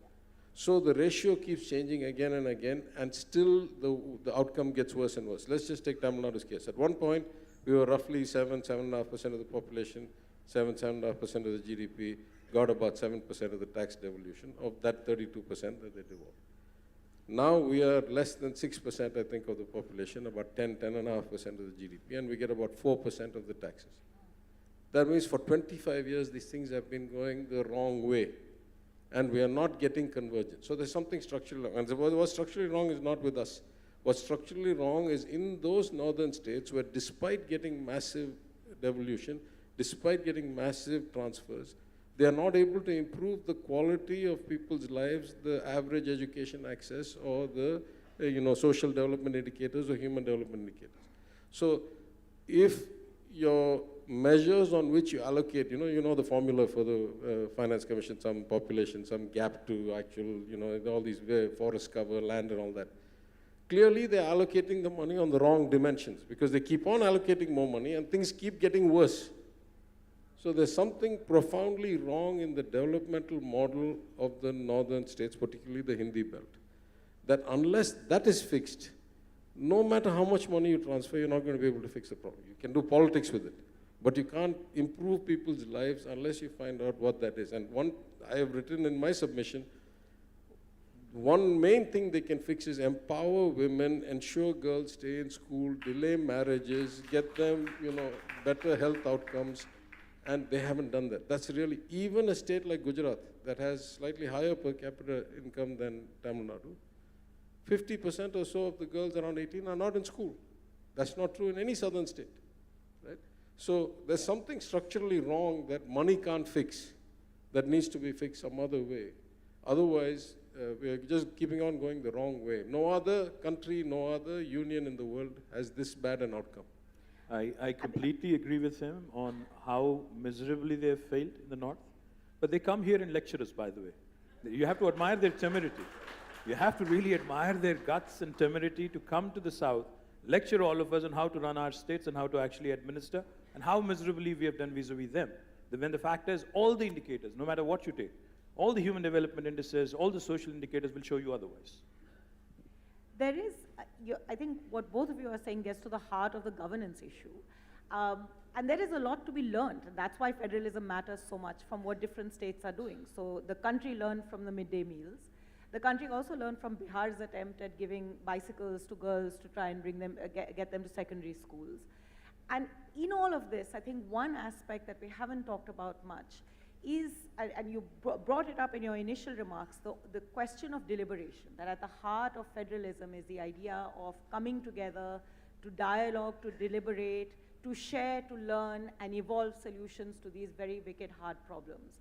So the ratio keeps changing again and again, and still the outcome gets worse and worse. Let's just take Tamil Nadu's case. At one point, we were roughly 7.5% of the population, 7.5% of the GDP, got about 7% of the tax devolution, of that 32% that they devolved. Now we are less than 6%, I think, of the population, about 10.5% of the GDP, and we get about 4% of the taxes. That means for 25 years, these things have been going the wrong way, and we are not getting convergence. So there's something structurally wrong. And what's structurally wrong is not with us. What's structurally wrong is in those northern states where despite getting massive devolution, despite getting massive transfers, they are not able to improve the quality of people's lives, the average education access, or the social development indicators or human development indicators. So if your measures on which you allocate, you know the formula for the Finance Commission, some population, some gap to actual, all these forest cover, land and all that. Clearly they're allocating the money on the wrong dimensions because they keep on allocating more money and things keep getting worse. So there's something profoundly wrong in the developmental model of the northern states, particularly the Hindi belt, that unless that is fixed, no matter how much money you transfer, you're not going to be able to fix the problem. You can do politics with it, but you can't improve people's lives unless you find out what that is. And I have written in my submission, one main thing they can fix is empower women, ensure girls stay in school, delay marriages, get them, better health outcomes. And they haven't done that. That's really, even a state like Gujarat that has slightly higher per capita income than Tamil Nadu, 50% or so of the girls around 18 are not in school. That's not true in any southern state, right? So there's something structurally wrong that money can't fix that needs to be fixed some other way. Otherwise, we're just keeping on going the wrong way. No other country, no other union in the world has this bad an outcome. I completely agree with him on how miserably they have failed in the north. But they come here and lecture us, by the way. You have to admire their temerity. You have to really admire their guts and temerity to come to the South, lecture all of us on how to run our states and how to actually administer, and how miserably we have done vis-a-vis them. When the fact is, all the indicators, no matter what you take, all the human development indices, all the social indicators will show you otherwise. There is, I think what both of you are saying gets to the heart of the governance issue. And there is a lot to be learned. That's why federalism matters so much from what different states are doing. So the country learned from the midday meals. The country also learned from Bihar's attempt at giving bicycles to girls to try and bring them, get them to secondary schools. And in all of this, I think one aspect that we haven't talked about much is, and you brought it up in your initial remarks, the question of deliberation, that at the heart of federalism is the idea of coming together to dialogue, to deliberate, to share, to learn, and evolve solutions to these very wicked, hard problems.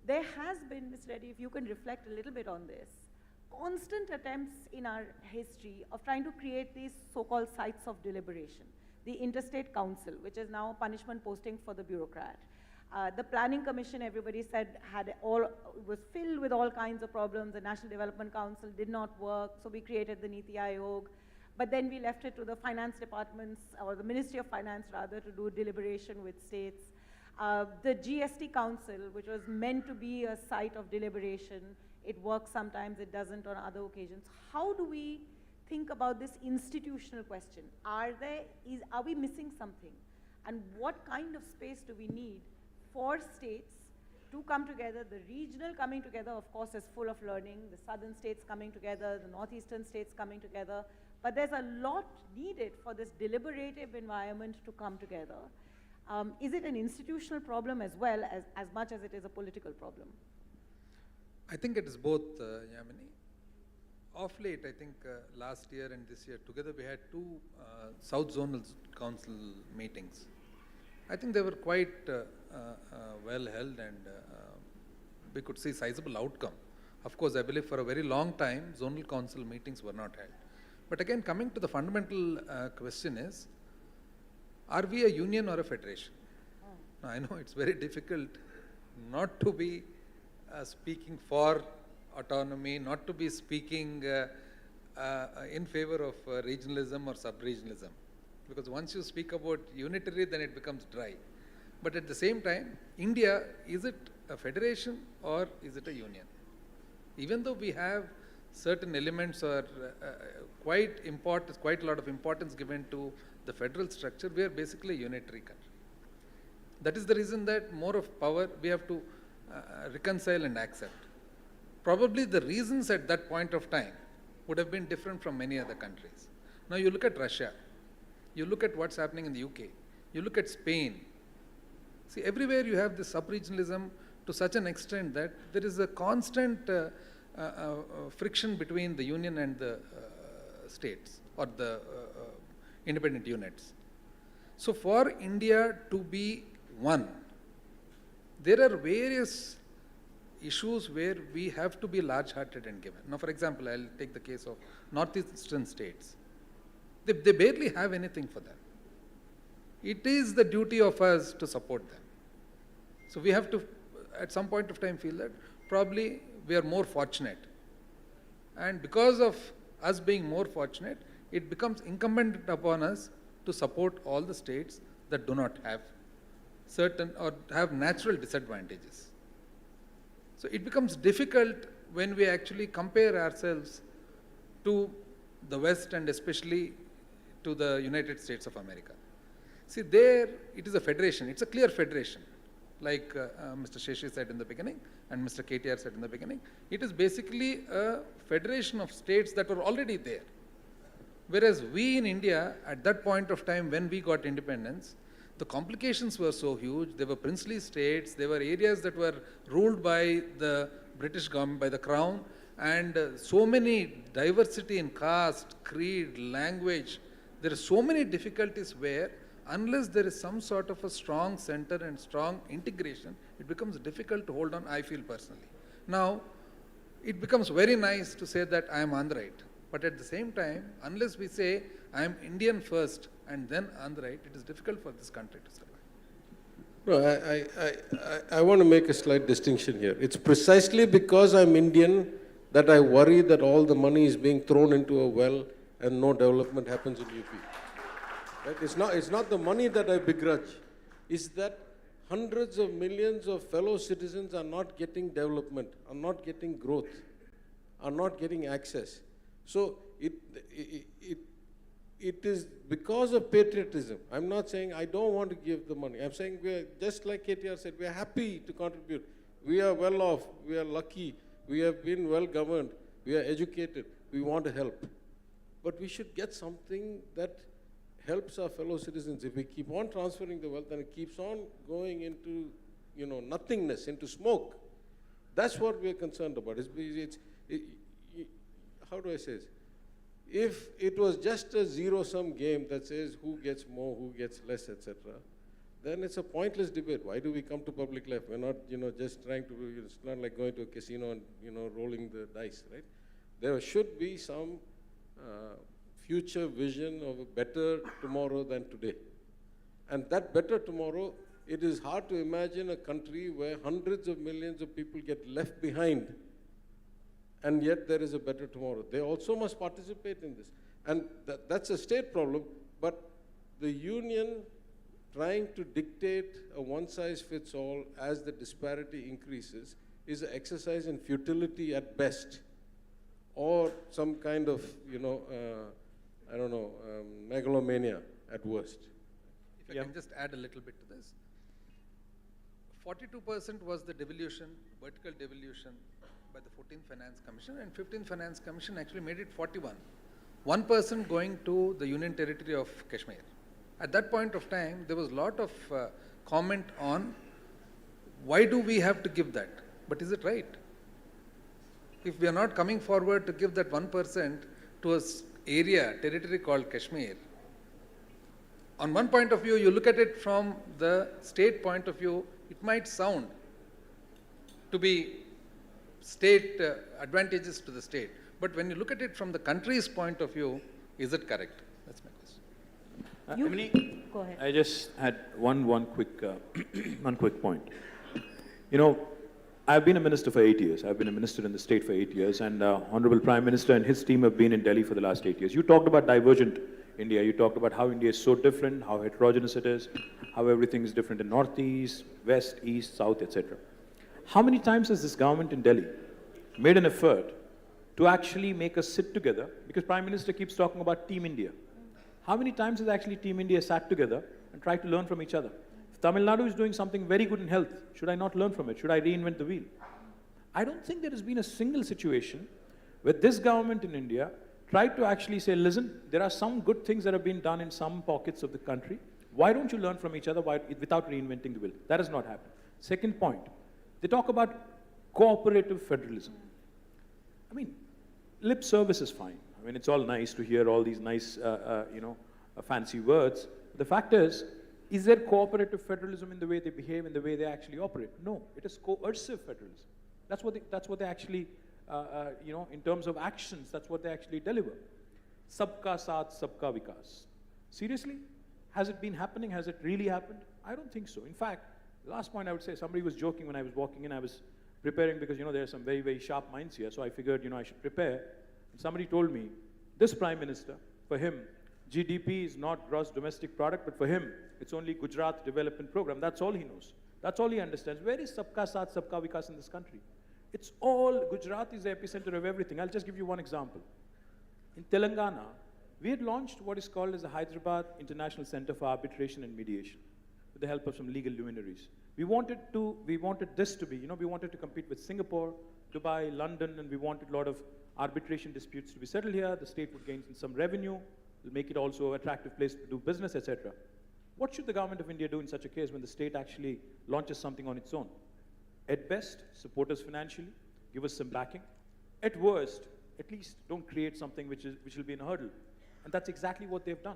There has been, Ms. Reddy, if you can reflect a little bit on this, constant attempts in our history of trying to create these so-called sites of deliberation. The Interstate Council, which is now a punishment posting for the bureaucrat. The Planning Commission, everybody said, was filled with all kinds of problems. The National Development Council did not work, so we created the Niti Aayog. But then we left it to the finance departments, or the Ministry of Finance rather, to do deliberation with states. The GST Council, which was meant to be a site of deliberation, it works sometimes, it doesn't on other occasions. How do we think about this institutional question? Are we missing something? And what kind of space do we need for states to come together? The regional coming together, of course, is full of learning. The southern states coming together, the northeastern states coming together. But there's a lot needed for this deliberative environment to come together. Is it an institutional problem as well as much as it is a political problem? I think it is both, Yamini. Of late, I think last year and this year, together we had two South Zonal Council meetings. I think they were quite well held, and we could see sizable outcome. Of course, I believe for a very long time, Zonal Council meetings were not held. But again, coming to the fundamental question is, are we a union or a federation? Now, I know it's very difficult not to be speaking for autonomy, not to be speaking in favor of regionalism or sub-regionalism. Because once you speak about unitary, then it becomes dry. But at the same time, India, is it a federation or is it a union? Even though we have certain elements or quite a lot of importance given to the federal structure, we are basically a unitary country. That is the reason that more of power we have to reconcile and accept. Probably the reasons at that point of time would have been different from many other countries. Now you look at Russia, you look at what's happening in the UK, you look at Spain. See, everywhere you have this sub-regionalism to such an extent that there is a constant friction between the union and the states or the independent units. So for India to be one, there are various issues where we have to be large-hearted and given. Now, for example, I'll take the case of northeastern states. They barely have anything for them. It is the duty of us to support them. So we have to, at some point of time, feel that probably we are more fortunate. And because of us being more fortunate, it becomes incumbent upon us to support all the states that do not have certain or have natural disadvantages. So it becomes difficult when we actually compare ourselves to the West and especially to the United States of America. See, there it is a federation. It's a clear federation. Like Mr. Sheshi said in the beginning and Mr. KTR said in the beginning, it is basically a federation of states that were already there. Whereas we in India, at that point of time when we got independence, the complications were so huge. There were princely states, there were areas that were ruled by the British government, by the crown, and so many diversity in caste, creed, language. There are so many difficulties where unless there is some sort of a strong center and strong integration, it becomes difficult to hold on, I feel personally. Now, it becomes very nice to say that I am Andhraite, but at the same time, unless we say I am Indian first and then Andhraite, it is difficult for this country to survive. No, I want to make a slight distinction here. It's precisely because I'm Indian that I worry that all the money is being thrown into a well and no development happens in UP. Right? It's not the money that I begrudge. It's that hundreds of millions of fellow citizens are not getting development, are not getting growth, are not getting access. So it is because of patriotism. I'm not saying I don't want to give the money. I'm saying we're, just like KTR said, we're happy to contribute. We are well off, we are lucky, we have been well governed, we are educated, we want to help. But we should get something that helps our fellow citizens. If we keep on transferring the wealth and it keeps on going into, nothingness, into smoke, that's what we're concerned about. How do I say this? If it was just a zero-sum game that says who gets more, who gets less, etc., then it's a pointless debate. Why do we come to public life? We're not, just trying to, it's not like going to a casino and, rolling the dice, right? There should be some future vision of a better tomorrow than today. And that better tomorrow, it is hard to imagine a country where hundreds of millions of people get left behind, and yet there is a better tomorrow. They also must participate in this. And that's a state problem, but the union trying to dictate a one-size-fits-all as the disparity increases is an exercise in futility at best, or some kind of, megalomania at worst. If I can just add a little bit to this. 42% was the devolution, vertical devolution by the 14th Finance Commission, and 15th Finance Commission actually made it 41. 1% going to the Union Territory of Kashmir. At that point of time, there was a lot of comment on why do we have to give that? But is it right? If we are not coming forward to give that 1% to a territory called Kashmir, on one point of view, you look at it from the state point of view, it might sound to be state advantages to the state. But when you look at it from the country's point of view, is it correct? That's my question. Go ahead. I just had one quick point. I've been a minister for 8 years. I've been a minister in the state for 8 years, and Honorable Prime Minister and his team have been in Delhi for the last 8 years. You talked about divergent India. You talked about how India is so different, how heterogeneous it is, how everything is different in Northeast, West, East, South, etc. How many times has this government in Delhi made an effort to actually make us sit together? Because Prime Minister keeps talking about Team India. How many times has actually Team India sat together and tried to learn from each other? If Tamil Nadu is doing something very good in health, should I not learn from it? Should I reinvent the wheel? I don't think there has been a single situation where this government in India tried to actually say, listen, there are some good things that have been done in some pockets of the country. Why don't you learn from each other without reinventing the wheel? That has not happened. Second point, they talk about cooperative federalism. I mean, lip service is fine. I mean, it's all nice to hear all these nice, fancy words. The fact is there cooperative federalism in the way they behave, in the way they actually operate? No, it is coercive federalism. That's what they actually, in terms of actions, that's what they actually deliver. Sabka saath, sabka vikas. Seriously? Has it been happening? Has it really happened? I don't think so. In fact, the last point I would say, somebody was joking when I was walking in. I was preparing because, there are some very, very sharp minds here. So I figured, I should prepare. And somebody told me, this Prime Minister, for him, GDP is not gross domestic product, but for him, it's only Gujarat Development Program. That's all he knows. That's all he understands. Where is Sabka Saath, Sabka Vikas in this country? It's all, Gujarat is the epicenter of everything. I'll just give you one example. In Telangana, we had launched what is called as the Hyderabad International Center for Arbitration and Mediation with the help of some legal luminaries. We wanted this to be, we wanted to compete with Singapore, Dubai, London, and we wanted a lot of arbitration disputes to be settled here. The state would gain some revenue. Will make it also an attractive place to do business, etc. What should the government of India do in such a case when the state actually launches something on its own? At best, support us financially, give us some backing. At worst, at least don't create something which will be a hurdle. And that's exactly what they've done.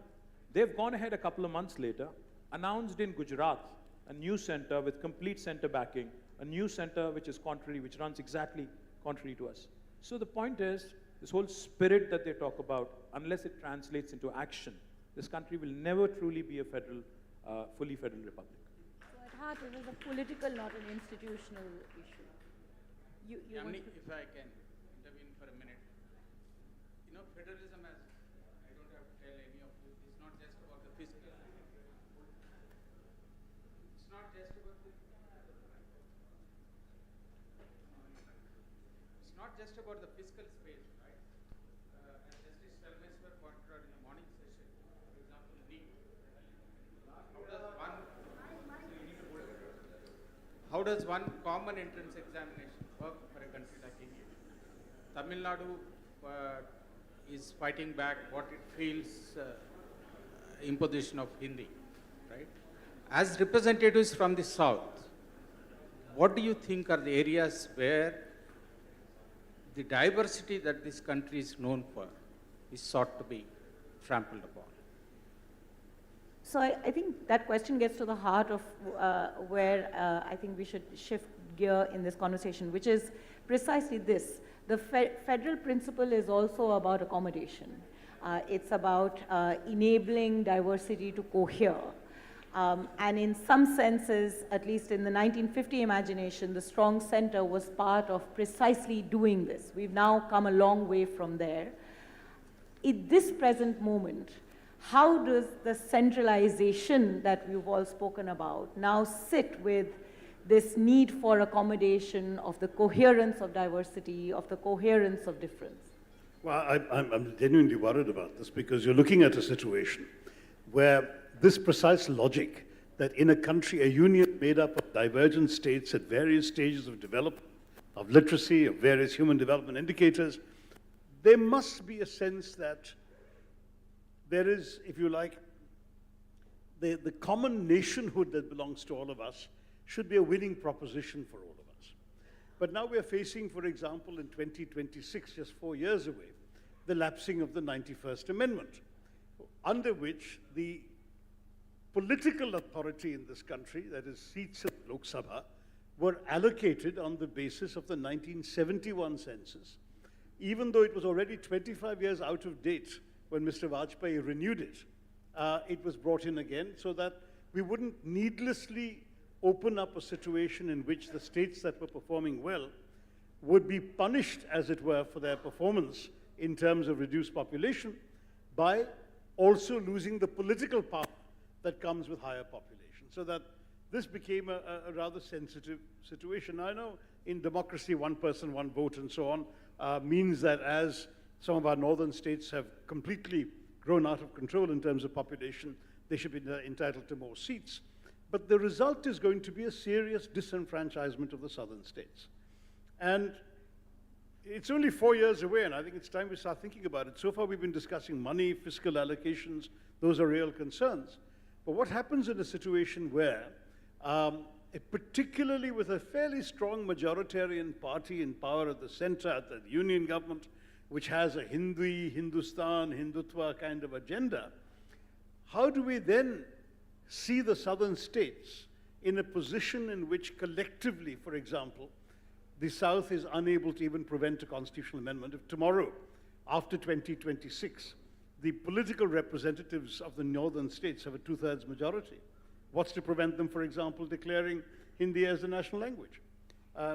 They've gone ahead a couple of months later, announced in Gujarat a new center with complete center backing, a new center which is contrary, which runs exactly contrary to us. So the point is, this whole spirit that they talk about, unless it translates into action, this country will never truly be a fully federal republic. So Parth, it was a political, not an institutional issue. You Yamini, want to- if I can intervene for a minute. You know, federalism, as I don't have to tell any of you, is not just about the fiscal. It's not just about the. It's not just about the fiscal space, right? As Justice Selmeswar pointed out in the morning session, for example, NEET. How does one common entrance examination work for a country like India? Tamil Nadu is fighting back what it feels imposition of Hindi, right? As representatives from the South, what do you think are the areas where the diversity that this country is known for is sought to be trampled upon? So I think that question gets to the heart of where I think we should shift gear in this conversation, which is precisely this. The federal principle is also about accommodation. It's about enabling diversity to cohere. And in some senses, at least in the 1950 imagination, the strong center was part of precisely doing this. We've now come a long way from there. In this present moment, how does the centralization that we've all spoken about now sit with this need for accommodation of the coherence of diversity, of the coherence of difference? Well, I'm genuinely worried about this because you're looking at a situation where this precise logic that in a country, a union made up of divergent states at various stages of development, of literacy, of various human development indicators, there must be a sense that there is, if you like, the common nationhood that belongs to all of us should be a winning proposition for all of us. But now we're facing, for example, in 2026, just 4 years away, the lapsing of the 91st Amendment, under which the political authority in this country, that is seats in Lok Sabha, were allocated on the basis of the 1971 census, even though it was already 25 years out of date when Mr. Vajpayee renewed it. It was brought in again so that we wouldn't needlessly open up a situation in which the states that were performing well would be punished, as it were, for their performance in terms of reduced population by also losing the political power that comes with higher population. So that this became a rather sensitive situation. I know in democracy, one person, one vote and so on means that as some of our northern states have completely grown out of control in terms of population, they should be entitled to more seats. But the result is going to be a serious disenfranchisement of the southern states. And it's only 4 years away, and I think it's time we start thinking about it. So far we've been discussing money, fiscal allocations, those are real concerns. But what happens in a situation where, particularly with a fairly strong majoritarian party in power at the center, at the union government, which has a Hindi, Hindustan, Hindutva kind of agenda, how do we then see the southern states in a position in which collectively, for example, the South is unable to even prevent a constitutional amendment? If tomorrow, after 2026, the political representatives of the northern states have a 2/3 majority, what's to prevent them, for example, declaring Hindi as a national language,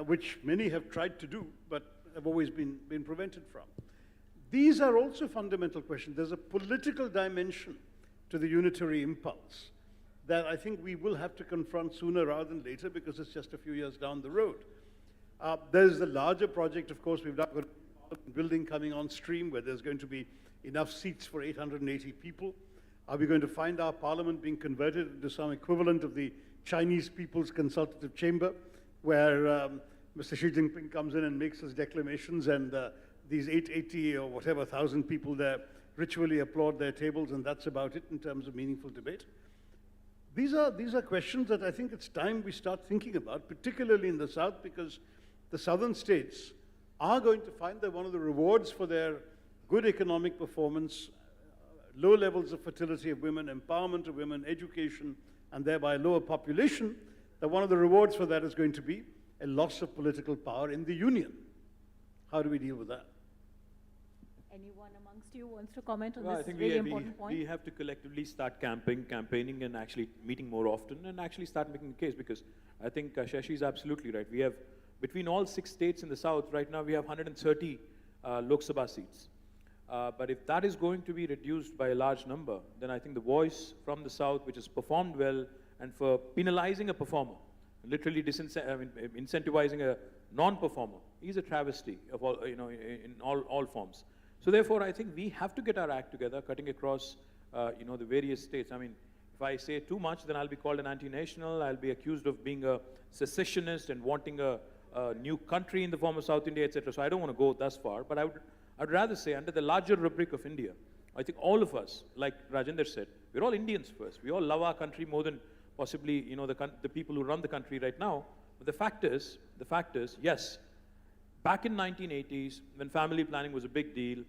which many have tried to do, but have always been prevented from? These are also fundamental questions. There's a political dimension to the unitary impulse that I think we will have to confront sooner rather than later because it's just a few years down the road. There's the larger project, of course, we've got a building coming on stream where there's going to be enough seats for 880 people. Are we going to find our parliament being converted into some equivalent of the Chinese People's Consultative Chamber, where Mr. Xi Jinping comes in and makes his declamations and these 880 or whatever thousand people there ritually applaud their tables, and that's about it in terms of meaningful debate? These are questions that I think it's time we start thinking about, particularly in the South, because the southern states are going to find that one of the rewards for their good economic performance, low levels of fertility of women, empowerment of women, education, and thereby lower population, that one of the rewards for that is going to be a loss of political power in the union. How do we deal with that? Anyone amongst you wants to comment on Well, I this think really important point? we have to collectively start campaigning and actually meeting more often and actually start making the case, because I think Shashi is absolutely right. We have, between all 6 states in the south, right now we have 130 Lok Sabha seats. But if that is going to be reduced by a large number, then I think the voice from the south, which has performed well, and for penalizing a performer, literally incentivizing a non-performer, is a travesty of all, in all forms. So therefore, I think we have to get our act together, cutting across, the various states. I mean, if I say too much, then I'll be called an anti-national. I'll be accused of being a secessionist and wanting a new country in the form of South India, etc. So I don't want to go thus far. But I'd rather say, under the larger rubric of India, I think all of us, like Rajendra said, we're all Indians first. We all love our country more than possibly, the people who run the country right now. But the fact is, yes, back in 1980s, when family planning was a big deal,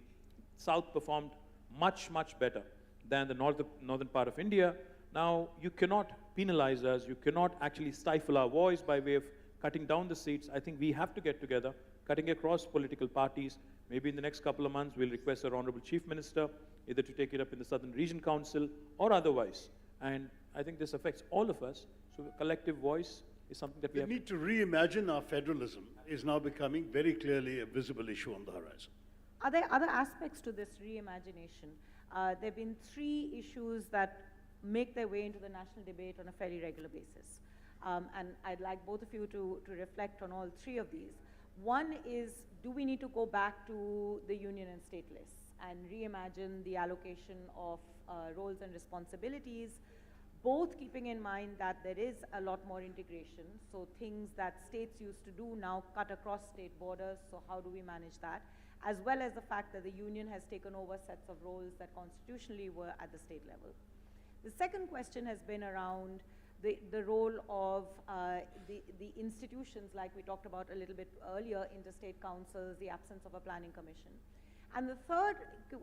South performed much, much better than the northern part of India. Now, you cannot penalize us. You cannot actually stifle our voice by way of cutting down the seats. I think we have to get together, cutting across political parties. Maybe in the next couple of months, we'll request our Honorable Chief Minister either to take it up in the Southern Region Council or otherwise. And I think this affects all of us. So a collective voice is something that we The have. need to reimagine our federalism is now becoming very clearly a visible issue on the horizon. Are there other aspects to this reimagination? There have been 3 issues that make their way into the national debate on a fairly regular basis. And I'd like both of you to reflect on all 3 of these. One is, do we need to go back to the union and state lists and reimagine the allocation of roles and responsibilities, both keeping in mind that there is a lot more integration, so things that states used to do now cut across state borders, so how do we manage that, as well as the fact that the union has taken over sets of roles that constitutionally were at the state level. The second question has been around the role of the institutions, like we talked about a little bit earlier, interstate councils, the absence of a planning commission. And the third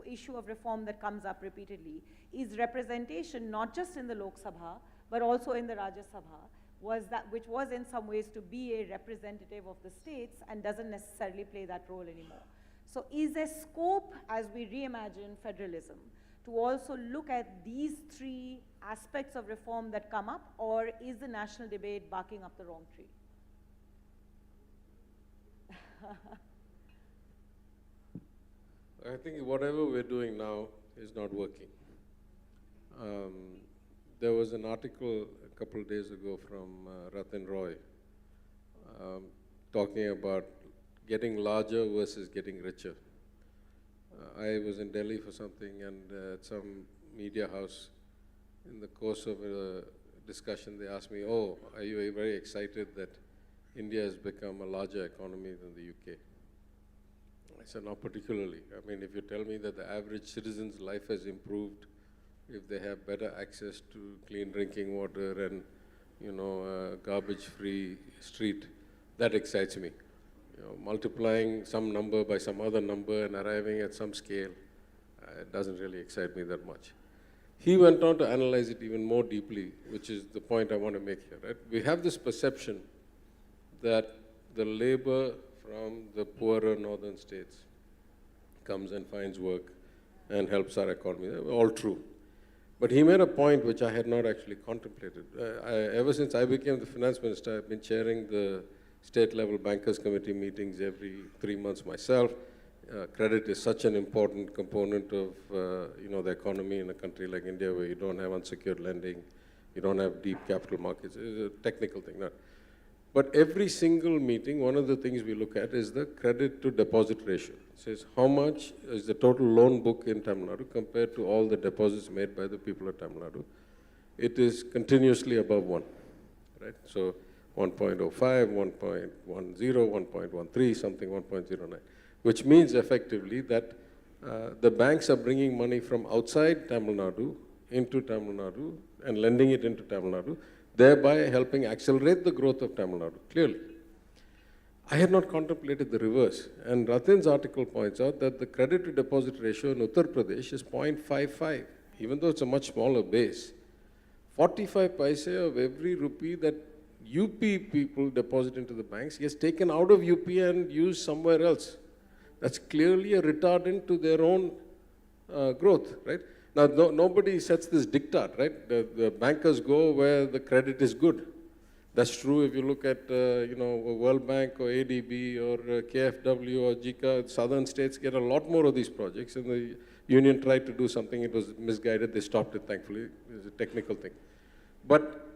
issue of reform that comes up repeatedly is representation, not just in the Lok Sabha, but also in the Rajya Sabha, which was in some ways to be a representative of the states and doesn't necessarily play that role anymore. So is there scope, as we reimagine federalism, to also look at these 3 aspects of reform that come up, or is the national debate barking up the wrong tree? I think whatever we're doing now is not working. There was an article a couple of days ago from Ratin Roy talking about getting larger versus getting richer. I was in Delhi for something, and at some media house, in the course of a discussion, they asked me, "Oh, are you very excited that India has become a larger economy than the UK?" I said, "Not particularly. I mean, if you tell me that the average citizen's life has improved, if they have better access to clean drinking water and, garbage-free street, that excites me. Multiplying some number by some other number and arriving at some scale, it doesn't really excite me that much." He went on to analyze it even more deeply, which is the point I want to make here. Right? We have this perception that the labor from the poorer northern states comes and finds work and helps our economy. All true. But he made a point which I had not actually contemplated. Ever since I became the finance minister, I've been chairing the state-level bankers committee meetings every 3 months myself. Credit is such an important component of the economy in a country like India, where you don't have unsecured lending, you don't have deep capital markets. It's a technical thing. But every single meeting, one of the things we look at is the credit to deposit ratio. It says how much is the total loan book in Tamil Nadu compared to all the deposits made by the people of Tamil Nadu. It is continuously above 1, right? So 1.05, 1.10, 1.13, something 1.09, which means effectively that the banks are bringing money from outside Tamil Nadu into Tamil Nadu and lending it into Tamil Nadu, thereby helping accelerate the growth of Tamil Nadu, clearly. I had not contemplated the reverse, and Ratin's article points out that the credit to deposit ratio in Uttar Pradesh is 0.55, even though it's a much smaller base. 45 paise of every rupee that UP people deposit into the banks gets taken out of UP and used somewhere else. That's clearly a retardant to their own growth, right? Now, nobody sets this diktat, right? The bankers go where the credit is good. That's true if you look at, World Bank or ADB or KFW or JICA. Southern states get a lot more of these projects, and the union tried to do something. It was misguided. They stopped it, thankfully. It was a technical thing. But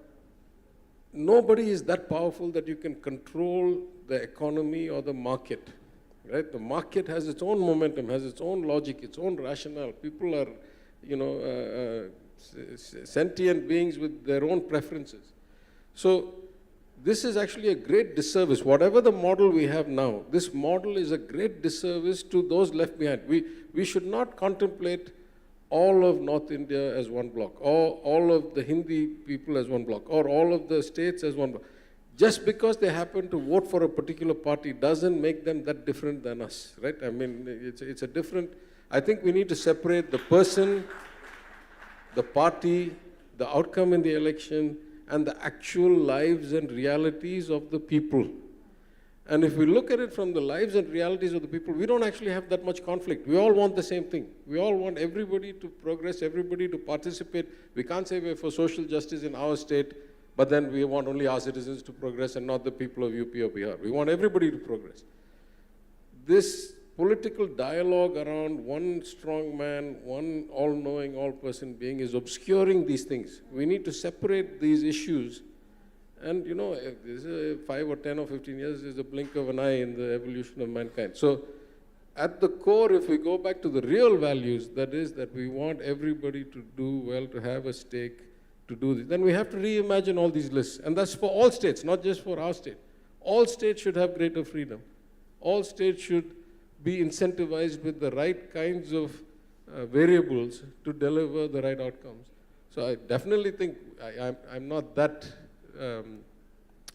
nobody is that powerful that you can control the economy or the market, right? The market has its own momentum, has its own logic, its own rationale. People are, sentient beings with their own preferences. So this is actually a great disservice. Whatever the model we have now, this model is a great disservice to those left behind. We should not contemplate all of North India as one block, or all of the Hindi people as one block, or all of the states as one block. Just because they happen to vote for a particular party doesn't make them that different than us, right? I mean, it's a different, I think we need to separate the person, the party, the outcome in the election, and the actual lives and realities of the people. And if we look at it from the lives and realities of the people, we don't actually have that much conflict. We all want the same thing. We all want everybody to progress, everybody to participate. We can't say we're for social justice in our state, but then we want only our citizens to progress and not the people of UP or Bihar. We want everybody to progress. This political dialogue around one strong man, one all-knowing, all-person being is obscuring these things. We need to separate these issues. And this is 5 or 10 or 15 years is a blink of an eye in the evolution of mankind. So at the core, if we go back to the real values, that is that we want everybody to do well, to have a stake, to do this, then we have to reimagine all these lists. And that's for all states, not just for our state. All states should have greater freedom. All states should be incentivized with the right kinds of variables to deliver the right outcomes. So I definitely think I'm not that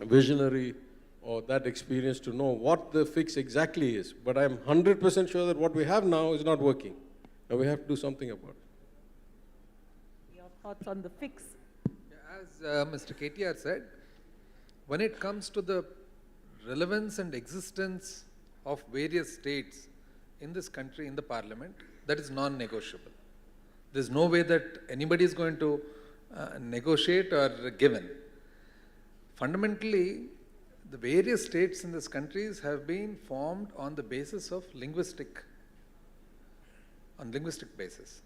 visionary or that experienced to know what the fix exactly is, but I'm 100% sure that what we have now is not working, and we have to do something about it. Your thoughts on the fix? As Mr. KTR said, when it comes to the relevance and existence of various states in this country, in the parliament, that is non-negotiable. There's no way that anybody is going to negotiate or give in. Fundamentally, the various states in this country have been formed on the basis of linguistic basis.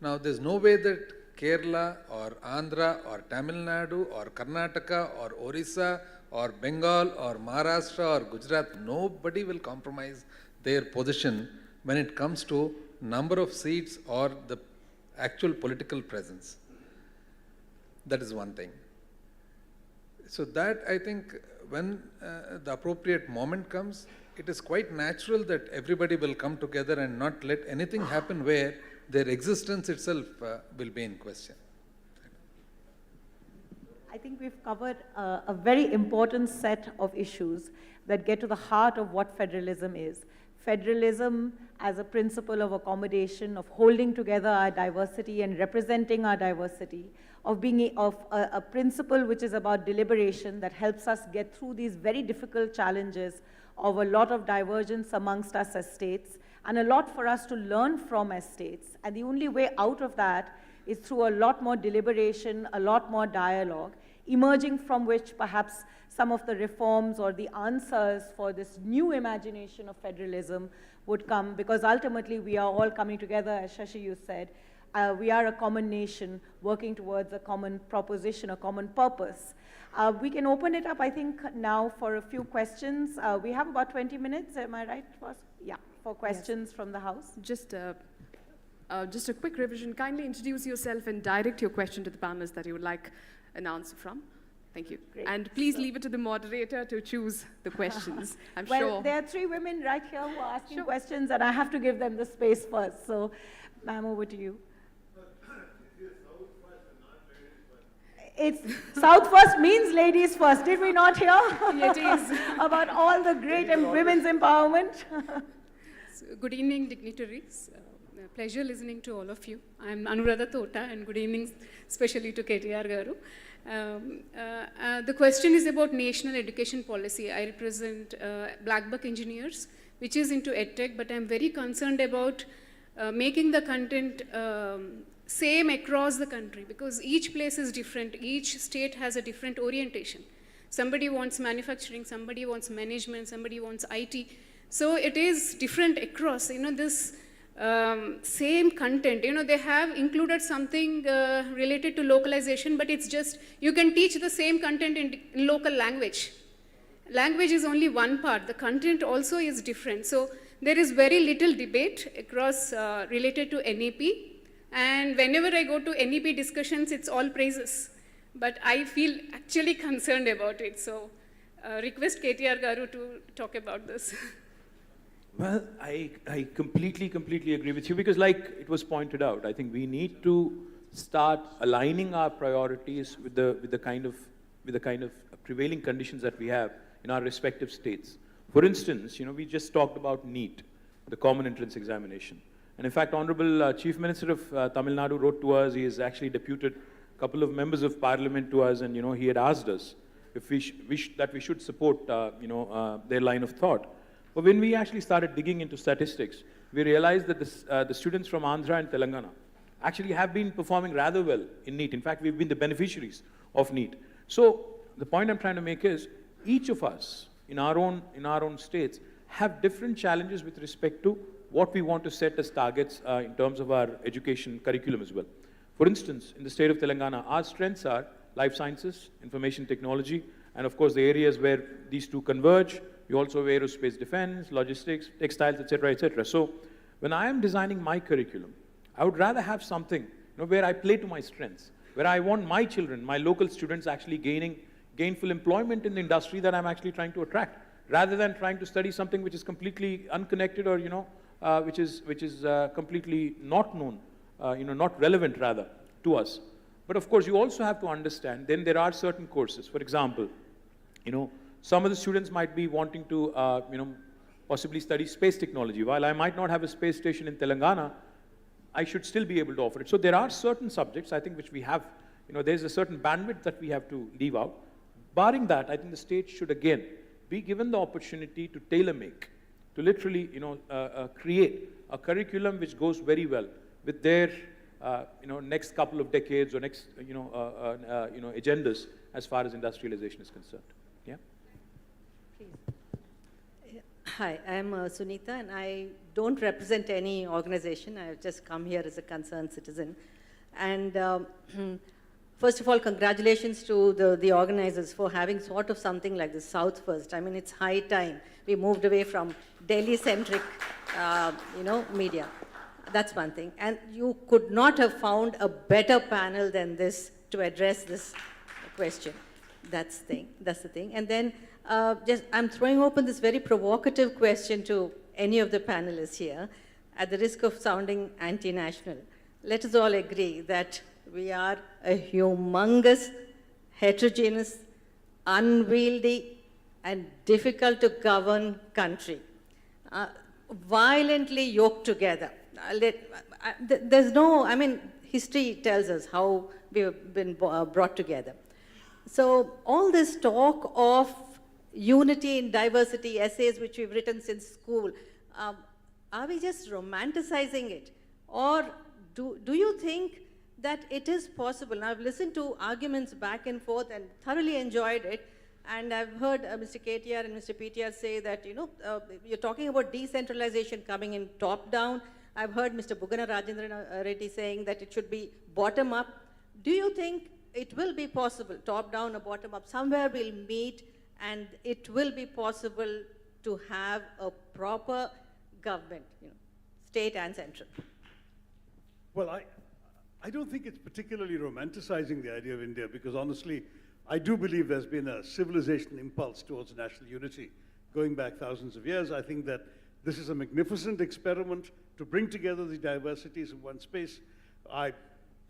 Now, there's no way that Kerala or Andhra or Tamil Nadu or Karnataka or Orissa or Bengal or Maharashtra or Gujarat, nobody will compromise their position when it comes to number of seats or the actual political presence. That is one thing. So that, I think, when the appropriate moment comes, it is quite natural that everybody will come together and not let anything happen where their existence itself will be in question. I think we've covered a very important set of issues that get to the heart of what federalism is. Federalism as a principle of accommodation, of holding together our diversity and representing our diversity, of being a principle which is about deliberation that helps us get through these very difficult challenges of a lot of divergence amongst us as states, and a lot for us to learn from as states. And the only way out of that is through a lot more deliberation, a lot more dialogue, emerging from which perhaps some of the reforms or the answers for this new imagination of federalism would come, because ultimately we are all coming together, as Shashi, you said. We are a common nation working towards a common proposition, a common purpose. We can open it up, I think, now for a few questions. We have about 20 minutes, am I right? Yeah, for questions from the House. Just a quick revision. Kindly introduce yourself and direct your question to the panelists that you would like an answer from. Thank you. Great. And please leave it to the moderator to choose the questions. I'm Well, sure. there are 3 women right here who are asking questions, and I have to give them the space first. So, ma'am, over to you. It's South First means ladies first. Did we not hear It is. about all the great women's empowerment? So, good evening, dignitaries. Pleasure listening to all of you. I'm Anuradha Tota, and good evening especially to KTR Garu. The question is about national education policy. I represent Black Buck Engineers, which is into edtech, but I'm very concerned about making the content same across the country, because each place is different. Each state has a different orientation. Somebody wants manufacturing, somebody wants management, somebody wants IT. So it is different across, this same content. They have included something related to localization, but it's just, you can teach the same content in local language. Language is only one part. The content also is different. So there is very little debate across related to NEP. And whenever I go to NEP discussions, it's all praises. But I feel actually concerned about it. So request KTR Garu to talk about this. Well, I completely agree with you, because like it was pointed out, I think we need to start aligning our priorities with the kind of prevailing conditions that we have in our respective states. For instance, we just talked about NEET, the Common Entrance Examination. And in fact, Honorable Chief Minister of Tamil Nadu wrote to us. He has actually deputed a couple of members of parliament to us, and he had asked us if we should support their line of thought. But when we actually started digging into statistics, we realized that the students from Andhra and Telangana actually have been performing rather well in NEET. In fact, we've been the beneficiaries of NEET. So the point I'm trying to make is, each of us in our own states have different challenges with respect to what we want to set as targets in terms of our education curriculum as well. For instance, in the state of Telangana, our strengths are life sciences, information technology, and of course the areas where these two converge. We also have aerospace defense, logistics, textiles, etc., etc. So when I am designing my curriculum, I would rather have something where I play to my strengths, where I want my children, my local students, actually gaining gainful employment in the industry that I'm actually trying to attract, rather than trying to study something which is completely unconnected, or which is completely not known, not relevant rather to us. But of course, you also have to understand, then there are certain courses. For example, some of the students might be wanting to, possibly study space technology. While I might not have a space station in Telangana, I should still be able to offer it. So there are certain subjects, I think, which we have, there's a certain bandwidth that we have to leave out. Barring that, I think the state should again be given the opportunity to tailor-make, to literally, create a curriculum which goes very well with their, next couple of decades or next, agendas as far as industrialization is concerned. Yeah. Hi, I'm Sunita, and I don't represent any organization. I've just come here as a concerned citizen. And first of all, congratulations to the organizers for having sort of something like the South First. I mean, it's high time we moved away from Delhi-centric, media. That's one thing. And you could not have found a better panel than this to address this question. That's the thing. And then I'm throwing open this very provocative question to any of the panelists here, at the risk of sounding anti-national. Let us all agree that we are a humongous, heterogeneous, unwieldy, and difficult to govern country, violently yoked together. History tells us how we have been brought together. So all this talk of unity in diversity, essays which we've written since school, are we just romanticizing it? Or do you think that it is possible? Now, I've listened to arguments back and forth and thoroughly enjoyed it. And I've heard Mr. KTR and Mr. PTR say that, you're talking about decentralization coming in top down. I've heard Mr. Bugana Rajendran Reddy saying that it should be bottom up. Do you think it will be possible, top down or bottom up, somewhere we'll meet and it will be possible to have a proper government, state and central? Well, I don't think it's particularly romanticizing the idea of India, because honestly, I do believe there's been a civilization impulse towards national unity going back thousands of years. I think that this is a magnificent experiment to bring together the diversities in one space. I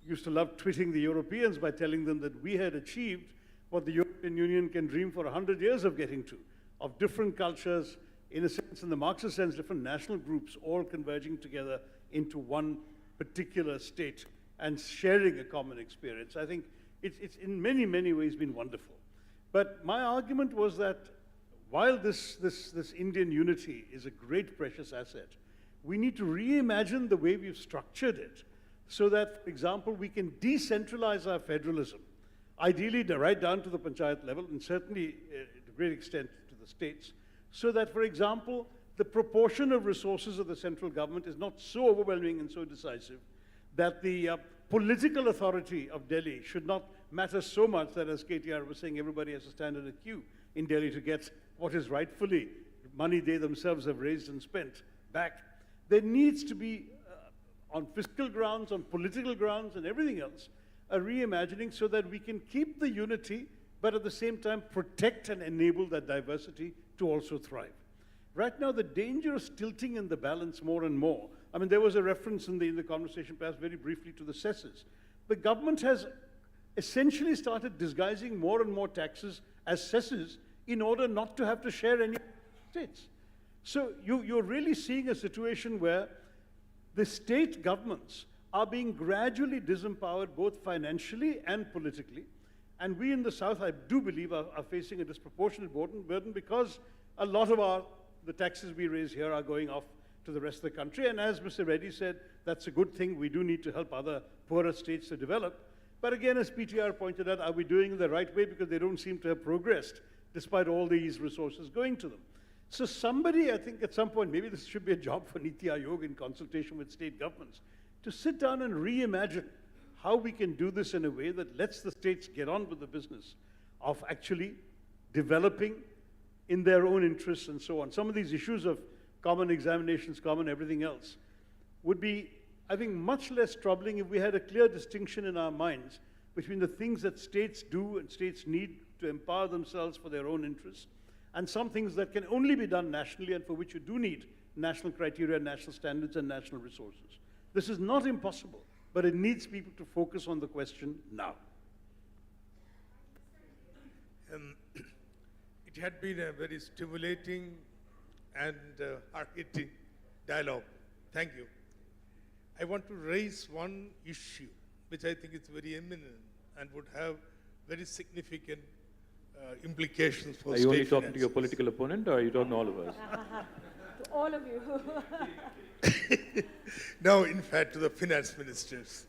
used to love twitting the Europeans by telling them that we had achieved what the European Union can dream for 100 years of getting to, of different cultures, in a sense, in the Marxist sense, different national groups all converging together into one particular state and sharing a common experience. I think It's in many, many ways been wonderful. But my argument was that while this Indian unity is a great precious asset, we need to reimagine the way we've structured it so that, for example, we can decentralize our federalism, ideally right down to the panchayat level, and certainly to a great extent to the states, so that, for example, the proportion of resources of the central government is not so overwhelming and so decisive that the political authority of Delhi should not matter so much that, as KTR was saying, everybody has to stand in a queue in Delhi to get what is rightfully money they themselves have raised and spent back. There needs to be, on fiscal grounds, on political grounds, and everything else, a reimagining so that we can keep the unity, but at the same time protect and enable that diversity to also thrive. Right now, the danger is tilting in the balance more and more. I mean, there was a reference in the conversation, perhaps very briefly, to the cesses. The government has essentially started disguising more and more taxes as cesses in order not to have to share any states. So you're really seeing a situation where the state governments are being gradually disempowered both financially and politically. And we in the South, I do believe, are facing a disproportionate burden because a lot of the taxes we raise here are going off to the rest of the country. And as Mr. Reddy said, that's a good thing. We do need to help other poorer states to develop. But again, as PTR pointed out, are we doing it the right way? Because they don't seem to have progressed despite all these resources going to them. So somebody, I think at some point, maybe this should be a job for Niti Aayog in consultation with state governments, to sit down and reimagine how we can do this in a way that lets the states get on with the business of actually developing in their own interests and so on. Some of these issues of common examinations, common everything else, would be, I think, much less troubling if we had a clear distinction in our minds between the things that states do and states need to empower themselves for their own interests, and some things that can only be done nationally and for which you do need national criteria, national standards, and national resources. This is not impossible, but it needs people to focus on the question now. It had been a very stimulating and hard-hitting dialogue. Thank you. I want to raise one issue which I think is very eminent and would have very significant implications for Are state you only talking finance. to your political opponent, or are you talking to all of us? To all of you. No, in fact, to the finance ministers.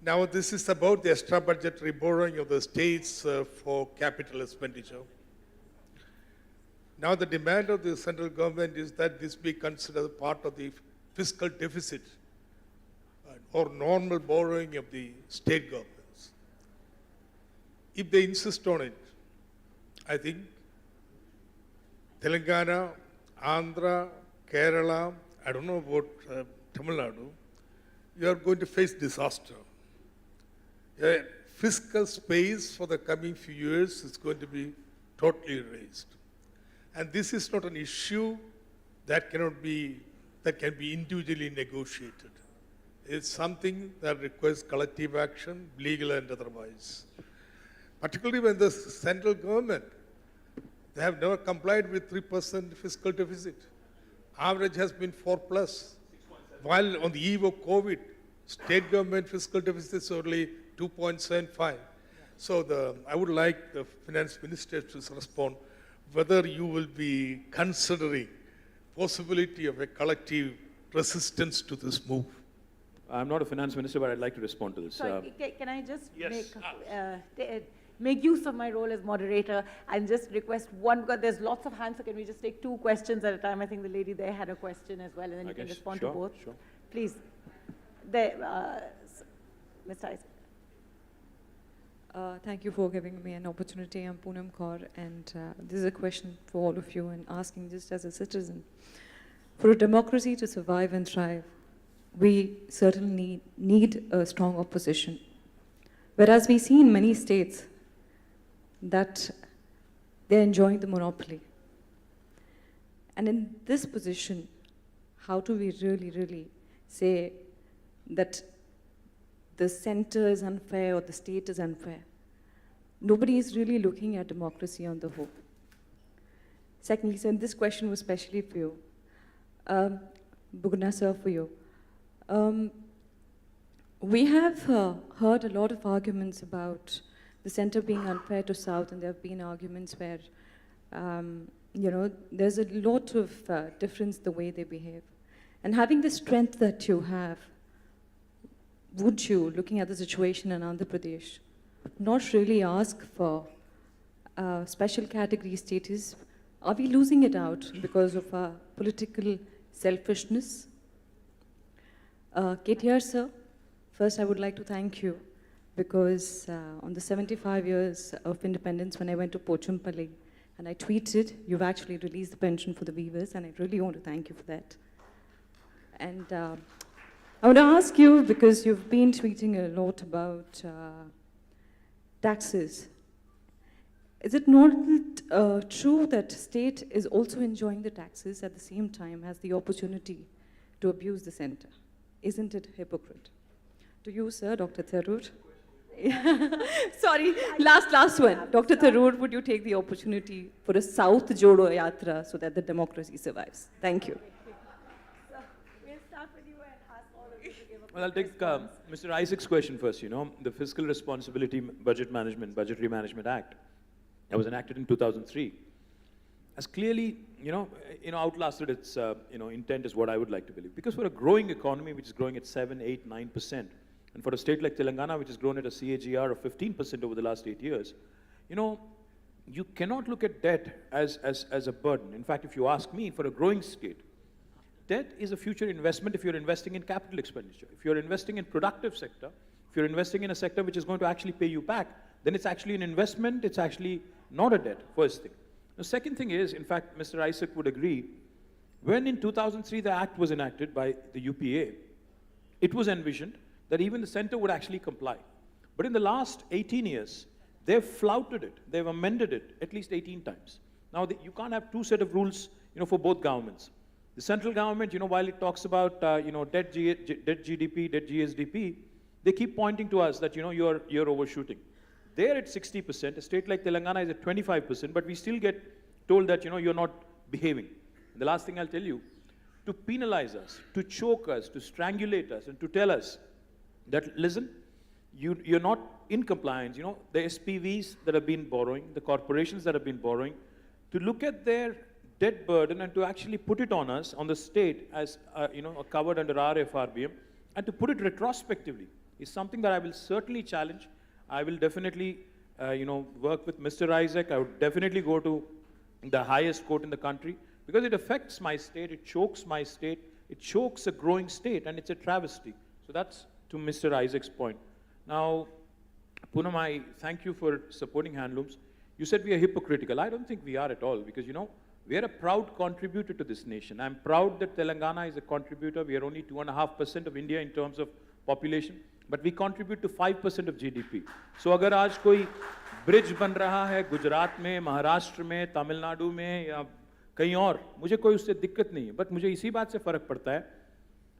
Now, this is about the extra budgetary borrowing of the states for capital expenditure. Now, the demand of the central government is that this be considered part of the fiscal deficit or normal borrowing of the state governments. If they insist on it, I think Telangana, Andhra, Kerala, I don't know about Tamil Nadu, you are going to face disaster. Fiscal space for the coming few years is going to be totally erased. And this is not an issue that can be individually negotiated. It's something that requires collective action, legal and otherwise. Particularly when the central government, they have never complied with 3% fiscal deficit. Average has been 4+. While on the eve of COVID, state government fiscal deficit is only 2.75. So I would like the finance minister to respond whether you will be considering possibility of a collective resistance to this move. I'm not a finance minister, but I'd like to respond to this. Sorry, can I just Yes. make use of my role as moderator and just request one, because there's lots of hands, so can we just take 2 questions at a time? I think the lady there had a question as well, and then you can Okay, respond sure, to both. sure. Please. Mr. Isaac. Thank you for giving me an opportunity. I'm Poonam Kaur, and this is a question for all of you and asking just as a citizen. For a democracy to survive and thrive, we certainly need a strong opposition. Whereas we see in many states that they're enjoying the monopoly. And in this position, how do we really say that the center is unfair or the state is unfair? Nobody is really looking at democracy on the whole. Secondly, so this question was especially for you. Bugna sir, for you. We have heard a lot of arguments about the center being unfair to South, and there have been arguments where, there's a lot of difference the way they behave. And having the strength that you have, would you, looking at the situation in Andhra Pradesh, not really ask for special category status? Are we losing it out because of our political selfishness? KTR, sir, first I would like to thank you because on the 75 years of independence, when I went to Pochampally and I tweeted, you've actually released the pension for the weavers, and I really want to thank you for that. And I want to ask you, because you've been tweeting a lot about taxes, is it not true that state is also enjoying the taxes at the same time has the opportunity to abuse the center? Isn't it hypocrite? To you, sir, Dr. Tharoor. Sorry, last one. Dr. Tharoor, would you take the opportunity for a South Jodo Yatra so that the democracy survives? Thank you. Well, I'll take Mr. Isaac's question first. The Fiscal Responsibility Budgetary Management Act that was enacted in 2003 has clearly, outlasted its, intent is what I would like to believe. Because for a growing economy, which is growing at 7, 8, 9%, and for a state like Telangana, which has grown at a CAGR of 15% over the last 8 years, you cannot look at debt as a burden. In fact, if you ask me, for a growing state, debt is a future investment if you're investing in capital expenditure. If you're investing in productive sector, if you're investing in a sector which is going to actually pay you back, then it's actually an investment, it's actually not a debt, first thing. The second thing is, in fact, Mr. Isaac would agree, when in 2003 the act was enacted by the UPA, it was envisioned that even the center would actually comply. But in the last 18 years, they've flouted it, they've amended it at least 18 times. Now, you can't have two set of rules, for both governments. The central government, while it talks about, debt GDP, debt GSDP, they keep pointing to us that, you're overshooting. They're at 60%, a state like Telangana is at 25%, but we still get told that, you're not behaving. And the last thing I'll tell you, to penalize us, to choke us, to strangulate us, and to tell us that, listen, you're not in compliance, the SPVs that have been borrowing, the corporations that have been borrowing, to look at their debt burden and to actually put it on us, on the state, as, covered under our FRBM, and to put it retrospectively is something that I will certainly challenge. I will definitely, work with Mr. Isaac. I would definitely go to the highest court in the country because it affects my state, it chokes my state, it chokes a growing state, and it's a travesty. So that's to Mr. Isaac's point. Now, Poonam, I thank you for supporting handlooms. You said we are hypocritical. I don't think we are at all because, we are a proud contributor to this nation. I'm proud that Telangana is a contributor. We are only 2.5% of India in terms of population, but we contribute to 5% of GDP. So अगर आज कोई bridge बन रहा है गुजरात में, महाराष्ट्र में, तमिलनाडु में या कहीं और, मुझे कोई उससे दिक्कत नहीं है, बट मुझे इसी बात से फर्क पड़ता है,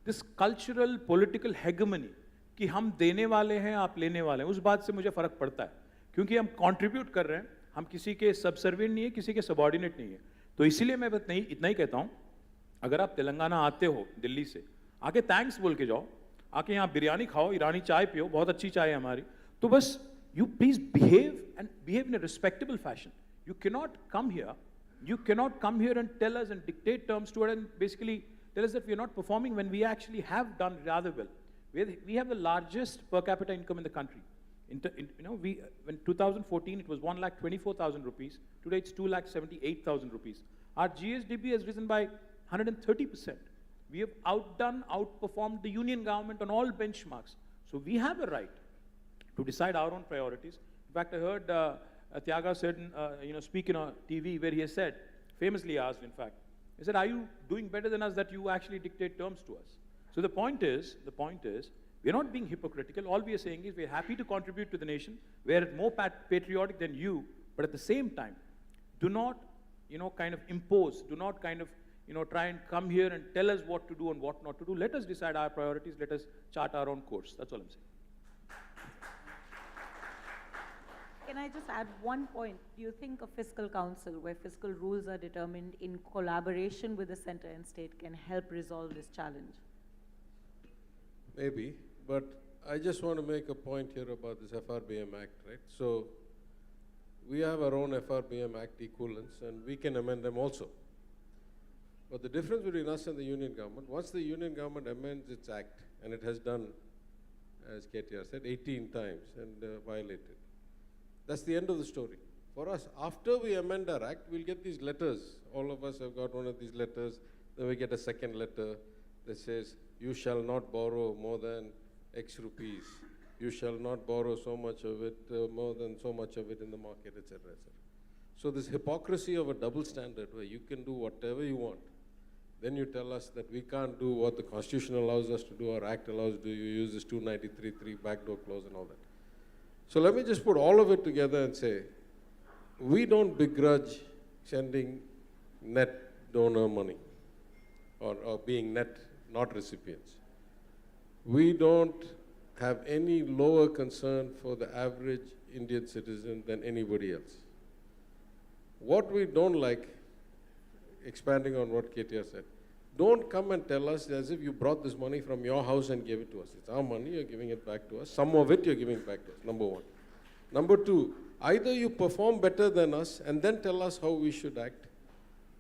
this cultural political hegemony कि हम देने वाले हैं, आप लेने वाले हैं, उस बात से मुझे फर्क पड़ता है, क्योंकि हम contribute कर रहे हैं, हम किसी के subservient नहीं है, किसी के subordinate नहीं है, तो इसीलिए मैं बस नहीं इतना ही कहता हूँ, अगर आप तेलंगाना आते हो दिल्ली से, आके thanks बोल के जाओ, आके यहाँ बिरयानी खाओ, ईरानी चाय पियो, बहुत अच्छी चाय है हमारी, तो बस you please behave in a respectable fashion. You cannot come here and tell us and dictate terms to us and basically tell us that we are not performing when we actually have done rather well. We have the largest per capita income in the country. When 2014 it was 1,24,000 rupees. Today it's 2,78,000 rupees. Our GSDP has risen by 130%. We have outperformed the union government on all benchmarks. So we have a right to decide our own priorities. In fact, I heard Tyaga said, speak in a TV where he has said, famously asked, in fact, he said, are you doing better than us that you actually dictate terms to us? So the point is, we're not being hypocritical. All we are saying is we're happy to contribute to the nation. We're more patriotic than you, but at the same time, do not, kind of impose, do not kind of, try and come here and tell us what to do and what not to do. Let us decide our priorities. Let us chart our own course. That's all I'm saying. Can I just add one point? Do you think a fiscal council where fiscal rules are determined in collaboration with the center and state can help resolve this challenge? Maybe, but I just want to make a point here about this FRBM Act, right? So we have our own FRBM Act equivalents, and we can amend them also. But the difference between us and the union government, once the union government amends its act, and it has done, as KTR said, 18 times and violated, that's the end of the story. For us, after we amend our act, we'll get these letters. All of us have got one of these letters. Then we get a second letter that says, you shall not borrow more than X rupees. You shall not borrow so much of it, more than so much of it in the market, etc., etc. So this hypocrisy of a double standard where you can do whatever you want, then you tell us that we can't do what the Constitution allows us to do, our Act allows us to do, you use this 293(3) backdoor clause and all that. So let me just put all of it together and say, we don't begrudge sending net donor money or being net not recipients. We don't have any lower concern for the average Indian citizen than anybody else. What we don't like, expanding on what KTR said, don't come and tell us as if you brought this money from your house and gave it to us. It's our money, you're giving it back to us. Some of it you're giving back to us, number one. Number two, either you perform better than us and then tell us how we should act,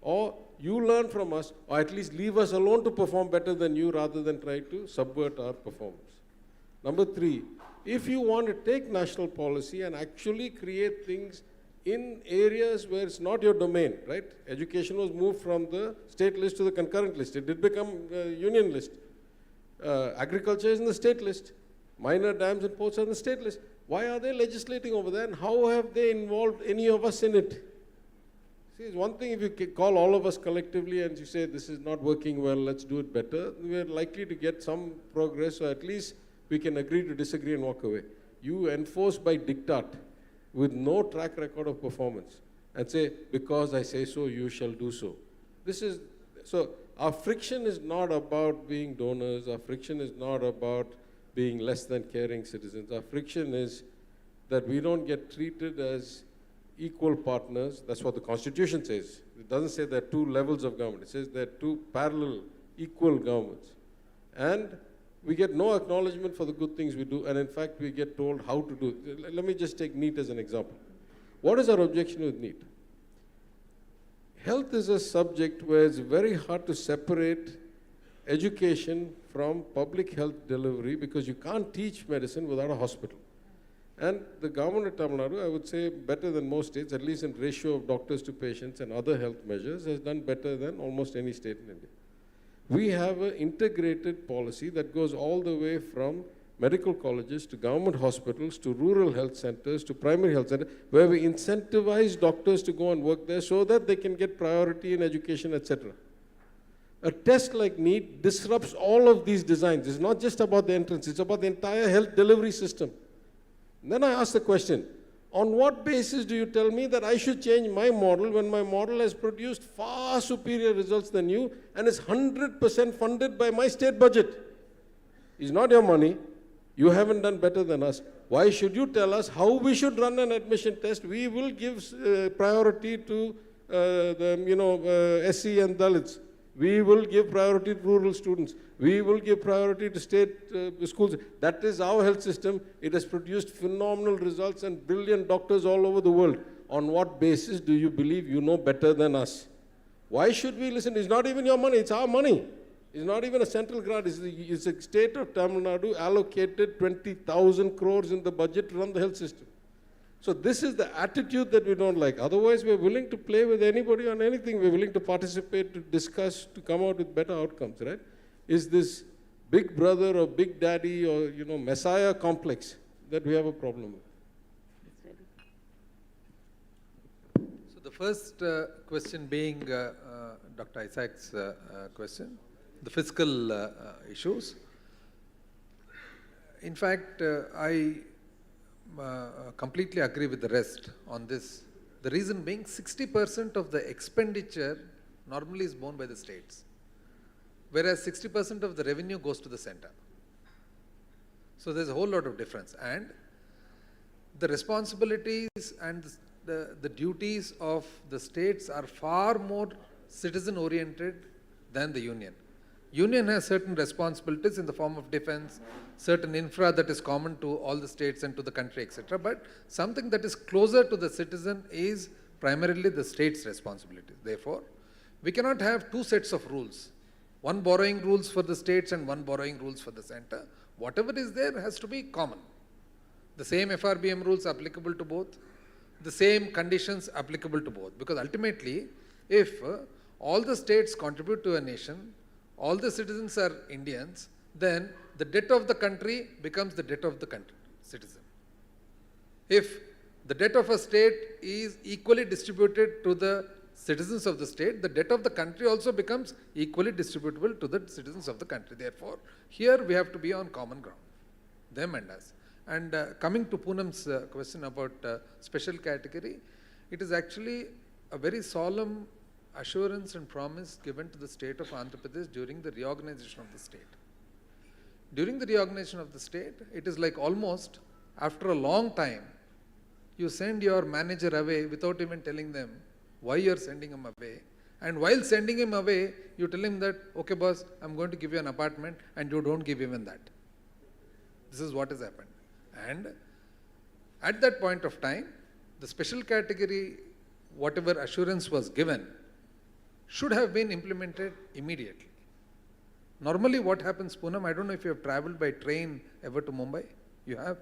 or you learn from us, or at least leave us alone to perform better than you rather than try to subvert our performance. Number three, if you want to take national policy and actually create things in areas where it's not your domain, right? Education was moved from the state list to the concurrent list. It did become a union list. Agriculture is in the state list. Minor dams and ports are in the state list. Why are they legislating over there, and how have they involved any of us in it? See, it's one thing if you call all of us collectively and you say this is not working well, let's do it better, we're likely to get some progress, or at least we can agree to disagree and walk away. You enforce by diktat with no track record of performance and say, because I say so, you shall do so. So our friction is not about being donors, our friction is not about being less than caring citizens. Our friction is that we don't get treated as equal partners. That's what the Constitution says. It doesn't say there are two levels of government. It says there are two parallel, equal governments. And we get no acknowledgement for the good things we do, and in fact, we get told how to do it. Let me just take NEET as an example. What is our objection with NEET? Health is a subject where it's very hard to separate education from public health delivery because you can't teach medicine without a hospital. And the government of Tamil Nadu, I would say better than most states, at least in ratio of doctors to patients and other health measures, has done better than almost any state in India. We have an integrated policy that goes all the way from medical colleges to government hospitals to rural health centers to primary health centers, where we incentivize doctors to go and work there so that they can get priority in education, etc. A test like NEET disrupts all of these designs. It's not just about the entrance, it's about the entire health delivery system. And then I ask the question, on what basis do you tell me that I should change my model when my model has produced far superior results than you and is 100% funded by my state budget? It's not your money. You haven't done better than us. Why should you tell us how we should run an admission test? We will give priority to SC and Dalits. We will give priority to rural students. We will give priority to state schools. That is our health system. It has produced phenomenal results and brilliant doctors all over the world. On what basis do you believe you know better than us? Why should we listen? It's not even your money, it's our money. It's not even a central grant. It's a state of Tamil Nadu allocated 20,000 crores in the budget to run the health system. So this is the attitude that we don't like. Otherwise, we're willing to play with anybody on anything. We're willing to participate, to discuss, to come out with better outcomes, right? Is this big brother or big daddy or, messiah complex that we have a problem with? So the first question being Dr. Isaac's question, the fiscal issues. In fact, I completely agree with the rest on this. The reason being 60% of the expenditure normally is borne by the states, whereas 60% of the revenue goes to the center. So there's a whole lot of difference, and the responsibilities and the duties of the states are far more citizen oriented than the union. Union has certain responsibilities in the form of defense, certain infra that is common to all the states and to the country, etc. But something that is closer to the citizen is primarily the state's responsibility. Therefore, we cannot have two sets of rules. One borrowing rules for the states and one borrowing rules for the center. Whatever is there has to be common. The same FRBM rules applicable to both, the same conditions applicable to both. Because ultimately, if all the states contribute to a nation, all the citizens are Indians, then the debt of the country becomes the debt of the country, citizen. If the debt of a state is equally distributed to the citizens of the state, the debt of the country also becomes equally distributable to the citizens of the country. Therefore, here we have to be on common ground, them and us. And coming to Poonam's question about special category, it is actually a very solemn assurance and promise given to the state of Andhra Pradesh during the reorganization of the state. During the reorganization of the state, it is like almost after a long time, you send your manager away without even telling them why you are sending him away. And while sending him away, you tell him that, okay boss, I'm going to give you an apartment, and you don't give even that. This is what has happened. And at that point of time, the special category, whatever assurance was given, should have been implemented immediately. Normally what happens, Poonam, I don't know if you have traveled by train ever to Mumbai. You have?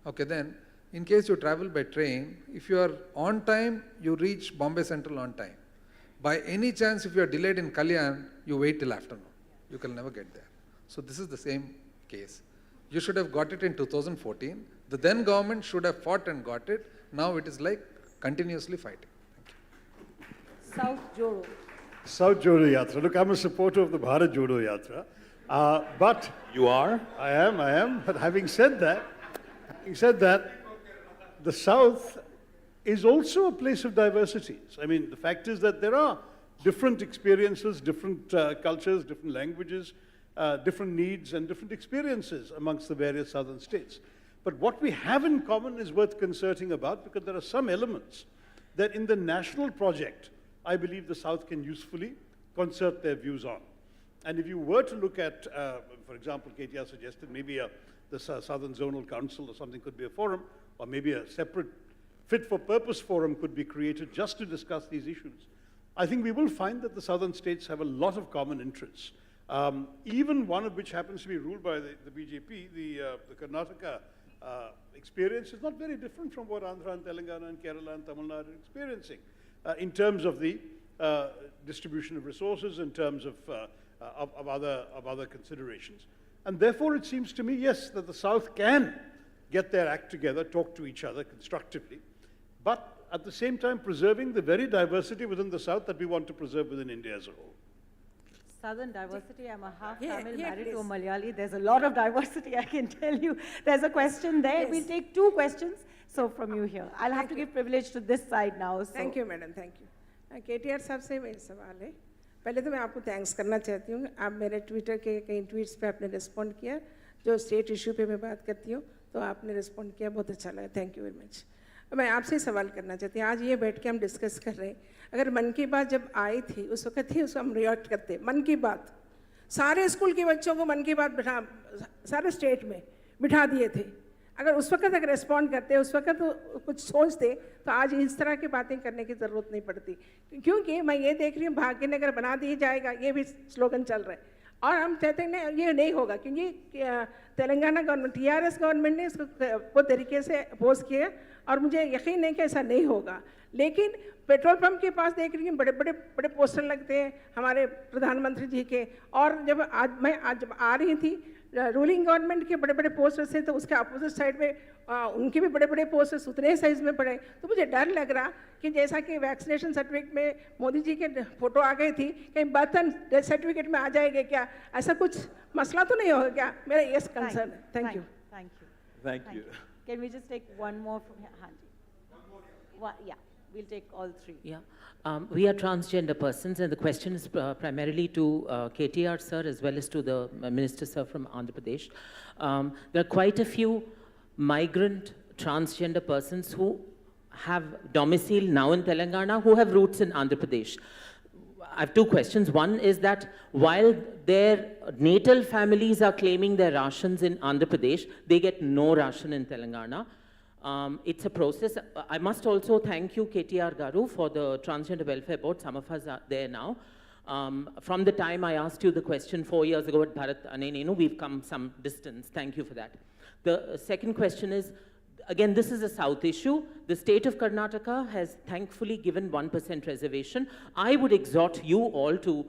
Okay, then, in case you travel by train, if you are on time, you reach Bombay Central on time. By any chance, if you are delayed in Kalyan, you wait till afternoon. You can never get there. So this is the same case. You should have got it in 2014. The then government should have fought and got it. Now it is like continuously fighting. South Jodo. South Jodo Yatra. Look, I'm a supporter of the Bharat Jodo Yatra. But You are? I am. But having said that, the South is also a place of diversities. I mean, the fact is that there are different experiences, different cultures, different languages, different needs and different experiences amongst the various southern states. But what we have in common is worth concerting about, because there are some elements that in the national project, I believe the South can usefully concert their views on. And if you were to look at, for example, KTR suggested maybe the Southern Zonal Council or something could be a forum, or maybe a separate fit-for-purpose forum could be created just to discuss these issues. I think we will find that the southern states have a lot of common interests, even one of which happens to be ruled by the BJP, the Karnataka experience is not very different from what Andhra and Telangana and Kerala and Tamil Nadu are experiencing in terms of the distribution of resources, in terms of other considerations. And therefore, it seems to me, yes, that the South can get their act together, talk to each other constructively, but at the same time preserving the very diversity within the South that we want to preserve within India as a whole. Southern diversity, I'm a half Tamil married to a Malayali. There's a lot of diversity, I can tell you. There's a question there. Yes. We'll take two questions. So from you here. I'll have to give privilege to this side now. So. Thank you, madam. Thank you. KTR साहब से मेरा सवाल है. पहले तो मैं आपको thanks करना चाहती हूँ. आप मेरे ट्विटर के कई ट्वीट्स पे आपने रिस्पॉन्ड किया. जो स्टेट इशू पे मैं बात करती हूँ, तो आपने रिस्पॉन्ड किया, बहुत अच्छा लगा. Thank you very much. मैं आपसे सवाल करना चाहती हूँ. आज ये बैठ के हम डिस्कस कर रहे हैं. अगर मन की बात जब आई थी, उस वक्त थी, उसको हम रिएक्ट करते. मन की बात सारे स्कूल के बच्चों को मन की बात बिठा, सारे स्टेट में बिठा दिए थे. अगर उस वक्त अगर रिस्पॉन्ड करते, उस वक्त तो कुछ सोचते, तो आज इस तरह की बातें करने की ज़रूरत नहीं पड़ती. क्योंकि मैं ये देख रही हूँ, भाग्यनगर बना दिया जाएगा, ये भी स्लोगन चल रहा है. और हम कहते हैं ये नहीं होगा, क्योंकि तेलंगाना गवर्नमेंट, TRS गवर्नमेंट ने इसको वो तरीके से अपोज किया, और मुझे यकीन नहीं कि ऐसा नहीं होगा. लेकिन पेट्रोल पंप के पास देख रही हूँ बड़े पोस्टर लगते हैं हमारे प्रधानमंत्री जी के. और जब जब आ रही थी, रूलिंग गवर्नमेंट के बड़े पोस्टर थे, तो उसके अपोजिट साइड में उनके भी बड़े पोस्टर्स उतने साइज में पड़े. तो मुझे डर लग रहा कि जैसा कि वैक्सीनेशन सर्टिफिकेट में मोदी जी के फोटो आ गई थी, कहीं बर्थ सर्टिफिकेट में आ जाएगा क्या? ऐसा कुछ मसला तो नहीं होगा क्या? मेरा ये कंसर्न है. Thank you. Thank you. Can we just take one more from Hanji? Yeah, we'll take all three. Yeah. We are transgender persons, and the question is primarily to KTR sir as well as to the Minister sir from Andhra Pradesh. There are quite a few migrant transgender persons who have domicile now in Telangana, who have roots in Andhra Pradesh. I have two questions. One is that while their natal families are claiming their rations in Andhra Pradesh, they get no ration in Telangana. It's a process. I must also thank you, KTR Garu, for the Transgender Welfare Board. Some of us are there now. From the time I asked you the question 4 years ago at Bharat Anenenu, we've come some distance. Thank you for that. The second question is, again, this is a South issue. The state of Karnataka has thankfully given 1% reservation. I would exhort you all to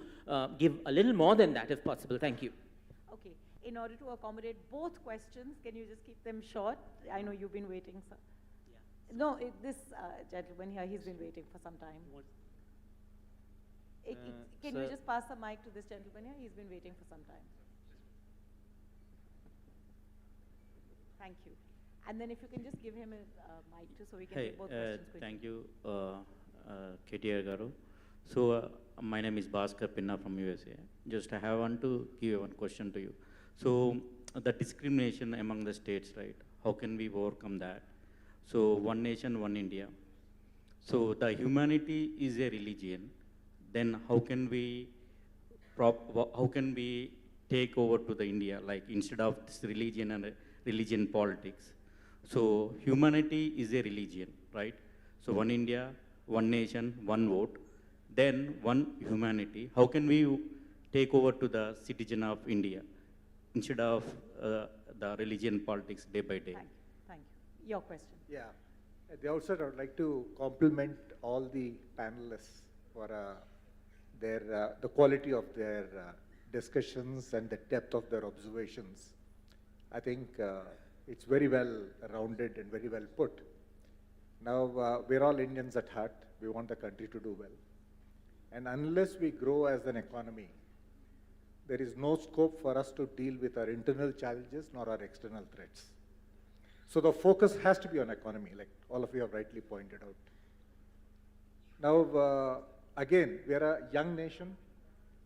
give a little more than that if possible. Thank you. Okay, in order to accommodate both questions, can you just keep them short? I know you've been waiting, sir. Yeah. No, this gentleman here, he's been waiting for some time. Can you just pass the mic to this gentleman here? He's been waiting for some time. Thank you. And then if you can just give him a mic too, so we can take both questions quickly. Thank you, KTR Garu. So my name is Bhaskar Pinna from USA. Just I want to give one question to you. So the discrimination among the states, right? How can we overcome that? So one nation, one India. So the humanity is a religion. Then how can we take over to the India, like instead of this religion and religion politics? So humanity is a religion, right? So one India, one nation, one vote, then one humanity. How can we take over to the citizen of India instead of the religion politics day by day? Thank you. Your question. Yeah. At the outset, I would like to compliment all the panelists for the quality of their discussions and the depth of their observations. I think it's very well rounded and very well put. Now, we're all Indians at heart. We want the country to do well. And unless we grow as an economy, there is no scope for us to deal with our internal challenges nor our external threats. So the focus has to be on economy, like all of you have rightly pointed out. Now, again, we are a young nation,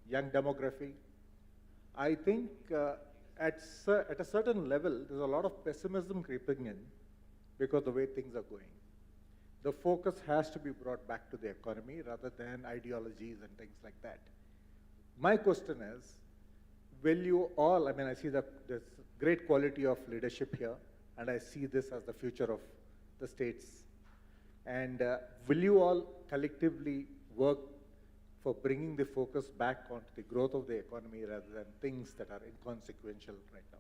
young demography. I think at a certain level, there's a lot of pessimism creeping in because of the way things are going. The focus has to be brought back to the economy rather than ideologies and things like that. My question is, will you all, I mean, I see this great quality of leadership here, and I see this as the future of the states. And will you all collectively work for bringing the focus back onto the growth of the economy rather than things that are inconsequential right now?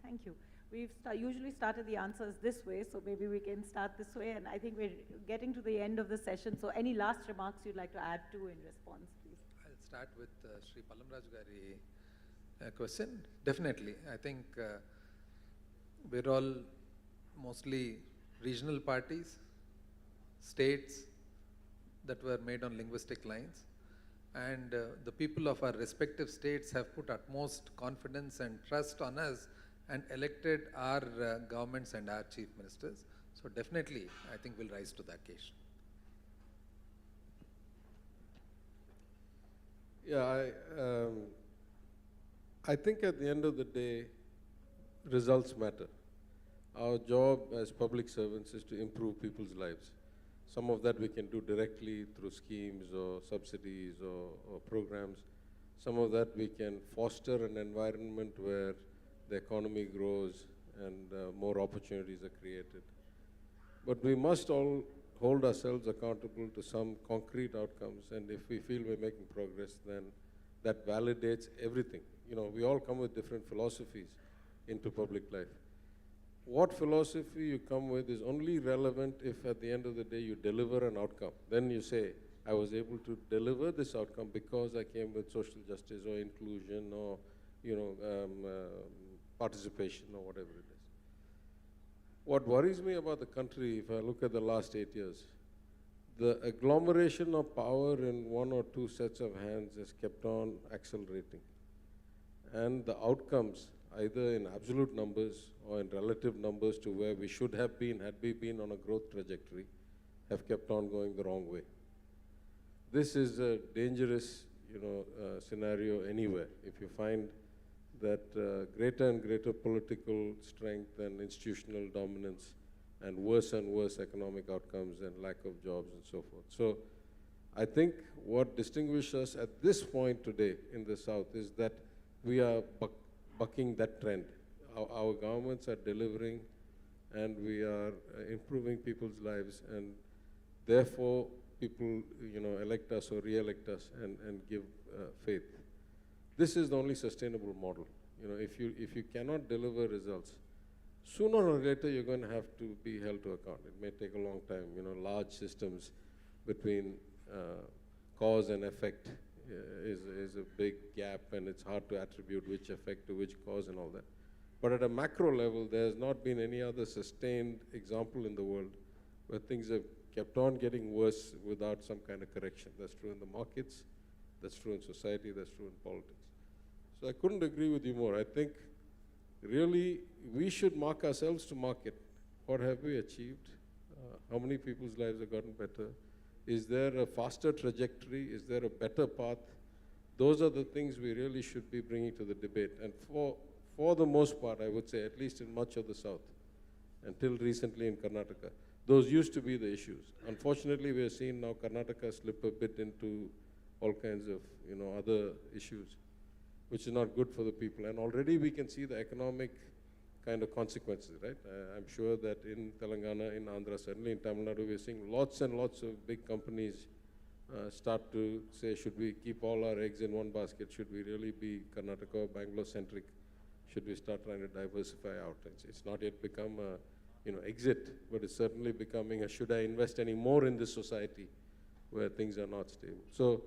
Thank you. We've usually started the answers this way, so maybe we can start this way. And I think we're getting to the end of the session. So any last remarks you'd like to add to in response, please? I'll start with Sri Pallamraj Gari question. Definitely. I think we're all mostly regional parties, states that were made on linguistic lines. And the people of our respective states have put utmost confidence and trust on us and elected our governments and our chief ministers. So definitely, I think we'll rise to the occasion. Yeah, I think at the end of the day, results matter. Our job as public servants is to improve people's lives. Some of that we can do directly through schemes or subsidies or programs. Some of that we can foster an environment where the economy grows and more opportunities are created. But we must all hold ourselves accountable to some concrete outcomes, and if we feel we're making progress, then that validates everything. You know, we all come with different philosophies into public life. What philosophy you come with is only relevant if at the end of the day you deliver an outcome. Then you say, I was able to deliver this outcome because I came with social justice or inclusion or, you know, participation or whatever it is. What worries me about the country, if I look at the last 8 years, the agglomeration of power in one or two sets of hands has kept on accelerating. And the outcomes, either in absolute numbers or in relative numbers to where we should have been had we been on a growth trajectory, have kept on going the wrong way. This is a dangerous, scenario anywhere. If you find that greater and greater political strength and institutional dominance and worse economic outcomes and lack of jobs and so forth. So I think what distinguishes us at this point today in the South is that we are bucking that trend. Our governments are delivering, and we are improving people's lives, and therefore people, elect us or re-elect us and give faith. This is the only sustainable model. If you cannot deliver results, sooner or later you're going to have to be held to account. It may take a long time. Large systems between cause and effect is a big gap, and it's hard to attribute which effect to which cause and all that. But at a macro level, there has not been any other sustained example in the world where things have kept on getting worse without some kind of correction. That's true in the markets, that's true in society, that's true in politics. So I couldn't agree with you more. I think really we should mark ourselves to market. What have we achieved? How many people's lives have gotten better? Is there a faster trajectory? Is there a better path? Those are the things we really should be bringing to the debate. And for the most part, I would say, at least in much of the South, until recently in Karnataka, those used to be the issues. Unfortunately, we are seeing now Karnataka slip a bit into all kinds of other issues, which is not good for the people. And already we can see the economic kind of consequences, right? I'm sure that in Telangana, in Andhra, certainly in Tamil Nadu, we're seeing lots and lots of big companies start to say, should we keep all our eggs in one basket? Should we really be Karnataka or Bangalore-centric? Should we start trying to diversify out? It's not yet become a exit, but it's certainly becoming a should I invest any more in this society where things are not stable? So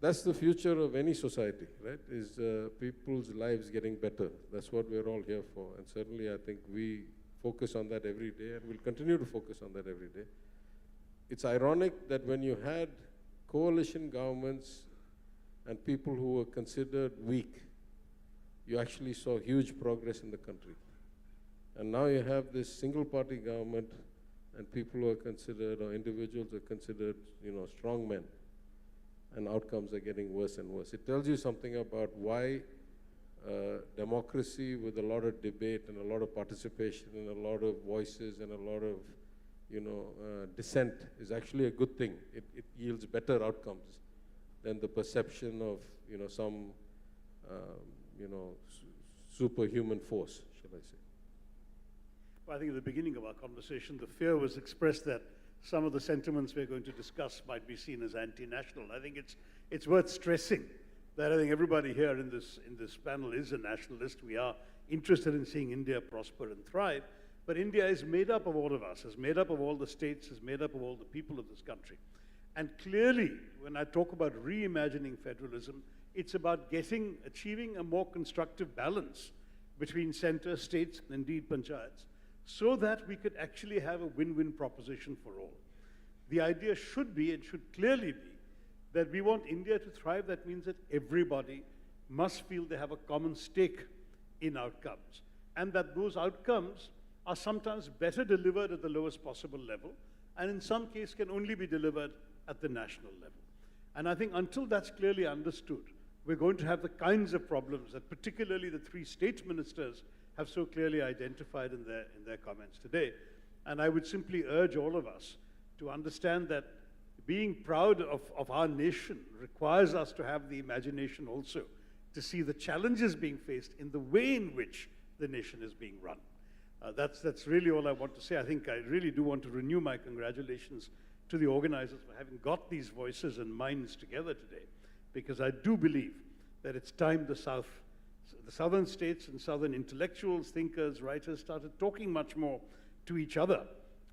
that's the future of any society, right? Is people's lives getting better. That's what we're all here for. And certainly I think we focus on that every day, and we'll continue to focus on that every day. It's ironic that when you had coalition governments and people who were considered weak, you actually saw huge progress in the country. And now you have this single-party government, and people who are considered, or individuals are considered, strong men, and outcomes are getting worse and worse. It tells you something about why democracy with a lot of debate and a lot of participation and a lot of voices and a lot of dissent is actually a good thing. It yields better outcomes than the perception of some superhuman force, shall I say. Well, I think at the beginning of our conversation, the fear was expressed that some of the sentiments we're going to discuss might be seen as anti-national. I think it's worth stressing that I think everybody here in this panel is a nationalist. We are interested in seeing India prosper and thrive, but India is made up of all of us, is made up of all the states, is made up of all the people of this country. And clearly, when I talk about reimagining federalism, it's about achieving a more constructive balance between center, states, and indeed panchayats, so that we could actually have a win-win proposition for all. The idea should be, and should clearly be, that we want India to thrive. That means that everybody must feel they have a common stake in outcomes, and that those outcomes are sometimes better delivered at the lowest possible level, and in some cases can only be delivered at the national level. And I think until that's clearly understood, we're going to have the kinds of problems that particularly the three state ministers have so clearly identified in their comments today. And I would simply urge all of us to understand that being proud of our nation requires us to have the imagination also to see the challenges being faced in the way in which the nation is being run. That's really all I want to say. I think I really do want to renew my congratulations to the organizers for having got these voices and minds together today, because I do believe that it's time the southern states and southern intellectuals, thinkers, writers started talking much more to each other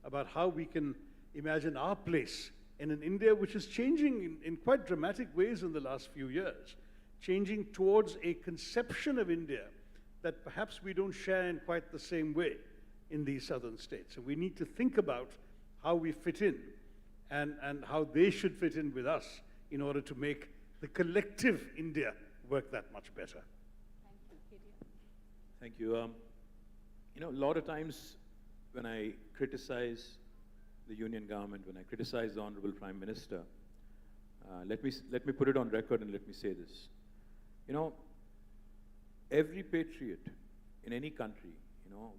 about how we can imagine our place in an India which is changing in quite dramatic ways in the last few years, changing towards a conception of India that perhaps we don't share in quite the same way in these southern states. And we need to think about how we fit in and how they should fit in with us in order to make the collective India work that much better. Thank you. A lot of times when I criticize the union government, when I criticize the Honorable Prime Minister, let me put it on record and let me say this. Every patriot in any country,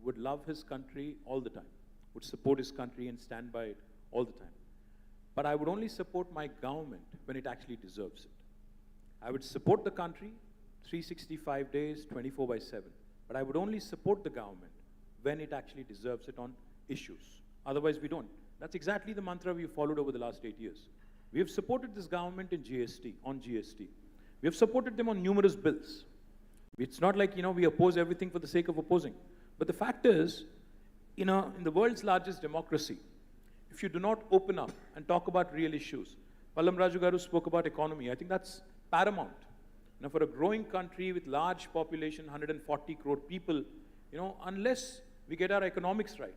would love his country all the time, would support his country and stand by it all the time. but I would only support my government when it actually deserves it. I would support the country 365 days, 24/7, but I would only support the government when it actually deserves it on issues. Otherwise, we don't. That's exactly the mantra we've followed over the last 8 years. We have supported this government in GST, on GST. We have supported them on numerous bills. It's not like, we oppose everything for the sake of opposing. But the fact is, in the world's largest democracy, if you do not open up and talk about real issues, Pallam Raju Garu spoke about economy. I think that's paramount. For a growing country with large population, 140 crore people, unless we get our economics right,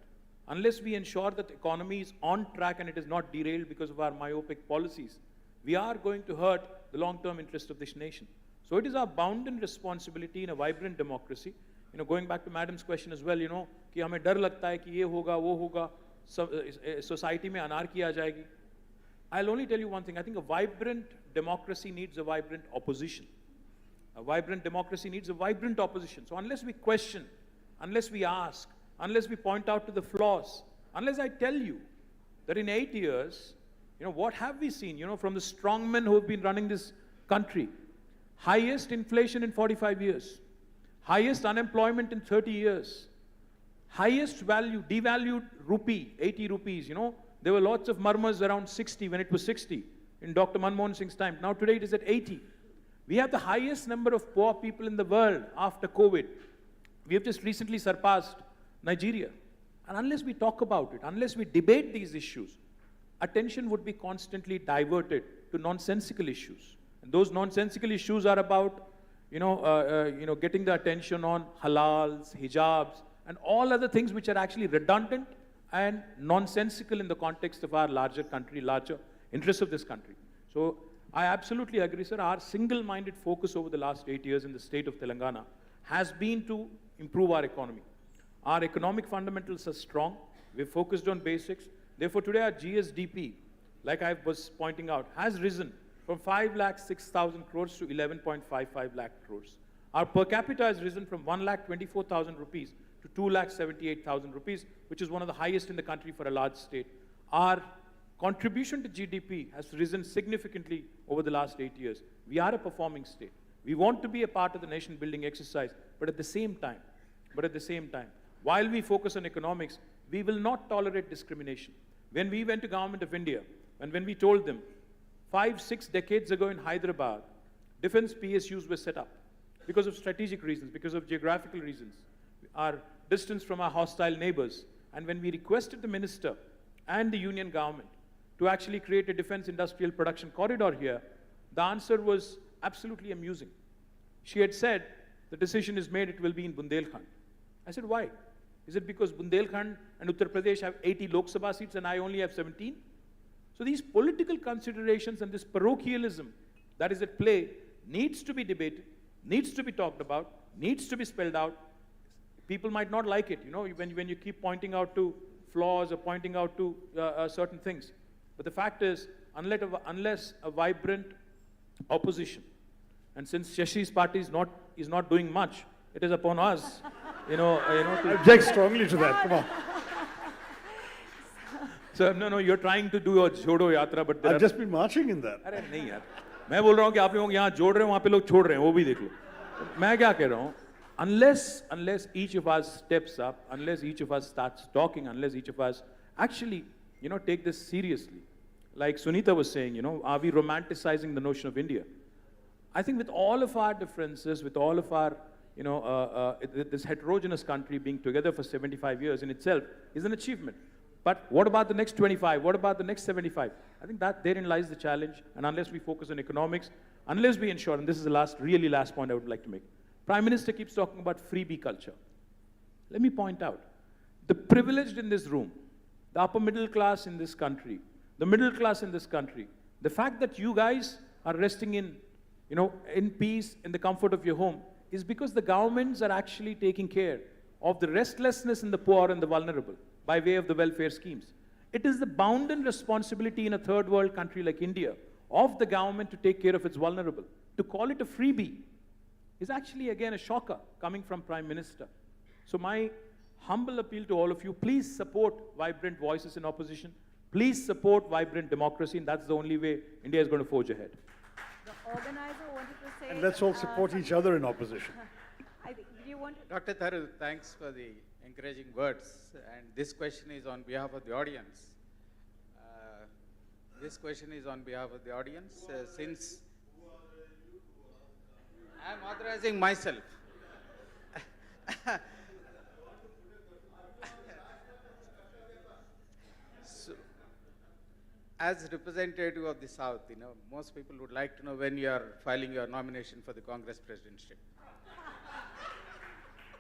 unless we ensure that the economy is on track and it is not derailed because of our myopic policies, we are going to hurt the long-term interest of this nation. So it is our bounden responsibility in a vibrant democracy, going back to Madam's question as well, कि हमें डर लगता है कि ये होगा, वो होगा, society में anarchy आ जाएगी. I'll only tell you one thing. I think a vibrant democracy needs a vibrant opposition. A vibrant democracy needs a vibrant opposition. So unless we question, unless we ask, unless we point out to the flaws, unless I tell you that in 8 years, what have we seen, from the strongmen who have been running this country? Highest inflation in 45 years, highest unemployment in 30 years, highest value, devalued rupee, 80 rupees, There were lots of murmurs around 60 when it was 60 in Dr. Manmohan Singh's time. Now today it is at 80. We have the highest number of poor people in the world after COVID. We have just recently surpassed Nigeria. And unless we talk about it, unless we debate these issues, attention would be constantly diverted to nonsensical issues. And those nonsensical issues are about, getting the attention on halals, hijabs, and all other things which are actually redundant and nonsensical in the context of our larger country, larger interests of this country. So I absolutely agree, sir. Our single-minded focus over the last 8 years in the state of Telangana has been to improve our economy. Our economic fundamentals are strong. We're focused on basics. Therefore, today our GSDP, like I was pointing out, has risen from 5,06,000 crores to 11.55 lakh crores. Our per capita has risen from 1,24,000 rupees to 2,78,000 rupees, which is one of the highest in the country for a large state. Our contribution to GDP has risen significantly over the last 8 years. We are a performing state. We want to be a part of the nation-building exercise, but at the same time, while we focus on economics, we will not tolerate discrimination. When we went to Government of India, and when we told them, 5-6 decades ago in Hyderabad, defense PSUs were set up because of strategic reasons, because of geographical reasons, our distance from our hostile neighbors. And when we requested the minister and the union government to actually create a defense industrial production corridor here, the answer was absolutely amusing. She had said, the decision is made, it will be in Bundelkhand. I said, why? Is it because Bundelkhand and Uttar Pradesh have 80 Lok Sabha seats and I only have 17? So these political considerations and this parochialism that is at play needs to be debated, needs to be talked about, needs to be spelled out. People might not like it, when you keep pointing out to flaws or pointing out to certain things. But the fact is, unless a vibrant opposition, and since Shashi's party is not doing much, it is upon us, I object strongly to that. Come on. So no, you're trying to do a Jodo Yatra, but I've just been marching in that. अरे नहीं यार, मैं बोल रहा हूँ कि आप लोग यहाँ जोड़ रहे हो, वहाँ पे लोग छोड़ रहे हैं, वो भी देख लो. मैं क्या कह रहा हूँ? Unless each of us steps up, unless each of us starts talking, unless each of us actually, take this seriously. Like Sunita was saying, are we romanticizing the notion of India? I think with all of our differences, with all of our, this heterogeneous country being together for 75 years in itself is an achievement. But what about the next 25? What about the next 75? I think that therein lies the challenge. And unless we focus on economics, unless we ensure, and this is the really last point I would like to make. Prime Minister keeps talking about freebie culture. Let me point out, the privileged in this room, the upper middle class in this country, the middle class in this country, the fact that you guys are resting in peace, in the comfort of your home, is because the governments are actually taking care of the restlessness in the poor and the vulnerable by way of the welfare schemes. It is the bounden responsibility in a third world country like India of the government to take care of its vulnerable. To call it a freebie is actually, again, a shocker coming from Prime Minister. So my humble appeal to all of you, please support vibrant voices in opposition. Please support vibrant democracy, and that's the only way India is going to forge ahead. The organizer wanted to say... And let's all support each other in opposition. I think, do you want to... Dr. Tharu, thanks for the encouraging words. And this question is on behalf of the audience. This question is on behalf of the audience. Since I am authorizing myself. So, as representative of the South, most people would like to know when you are filing your nomination for the Congress presidency.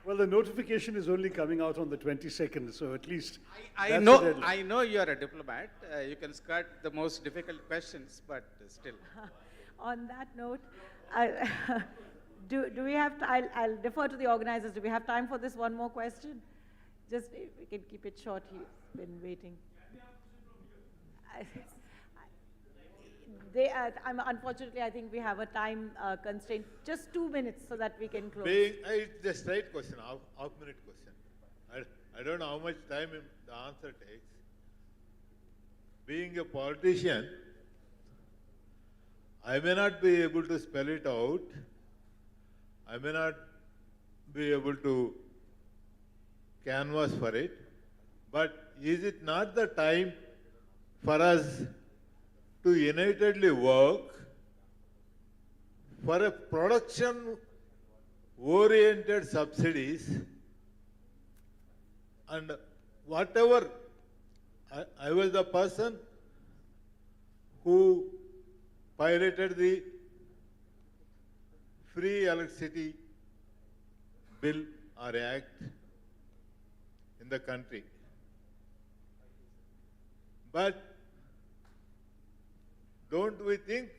Well, the notification is only coming out on the 22nd, so at least I know you are a diplomat. You can skirt the most difficult questions, but still. On that note, do we have to, I'll defer to the organizers. Do we have time for this one more question? Just, if we can keep it short, he's been waiting. Unfortunately, I think we have a time constraint. Just 2 minutes so that we can close. It's a straight question, half-minute question. I don't know how much time the answer takes. Being a politician, I may not be able to spell it out. I may not be able to canvas for it. But is it not the time for us to unitedly work for a production-oriented subsidies, and whatever, I was the person who piloted the free electricity bill or act in the country. But don't we think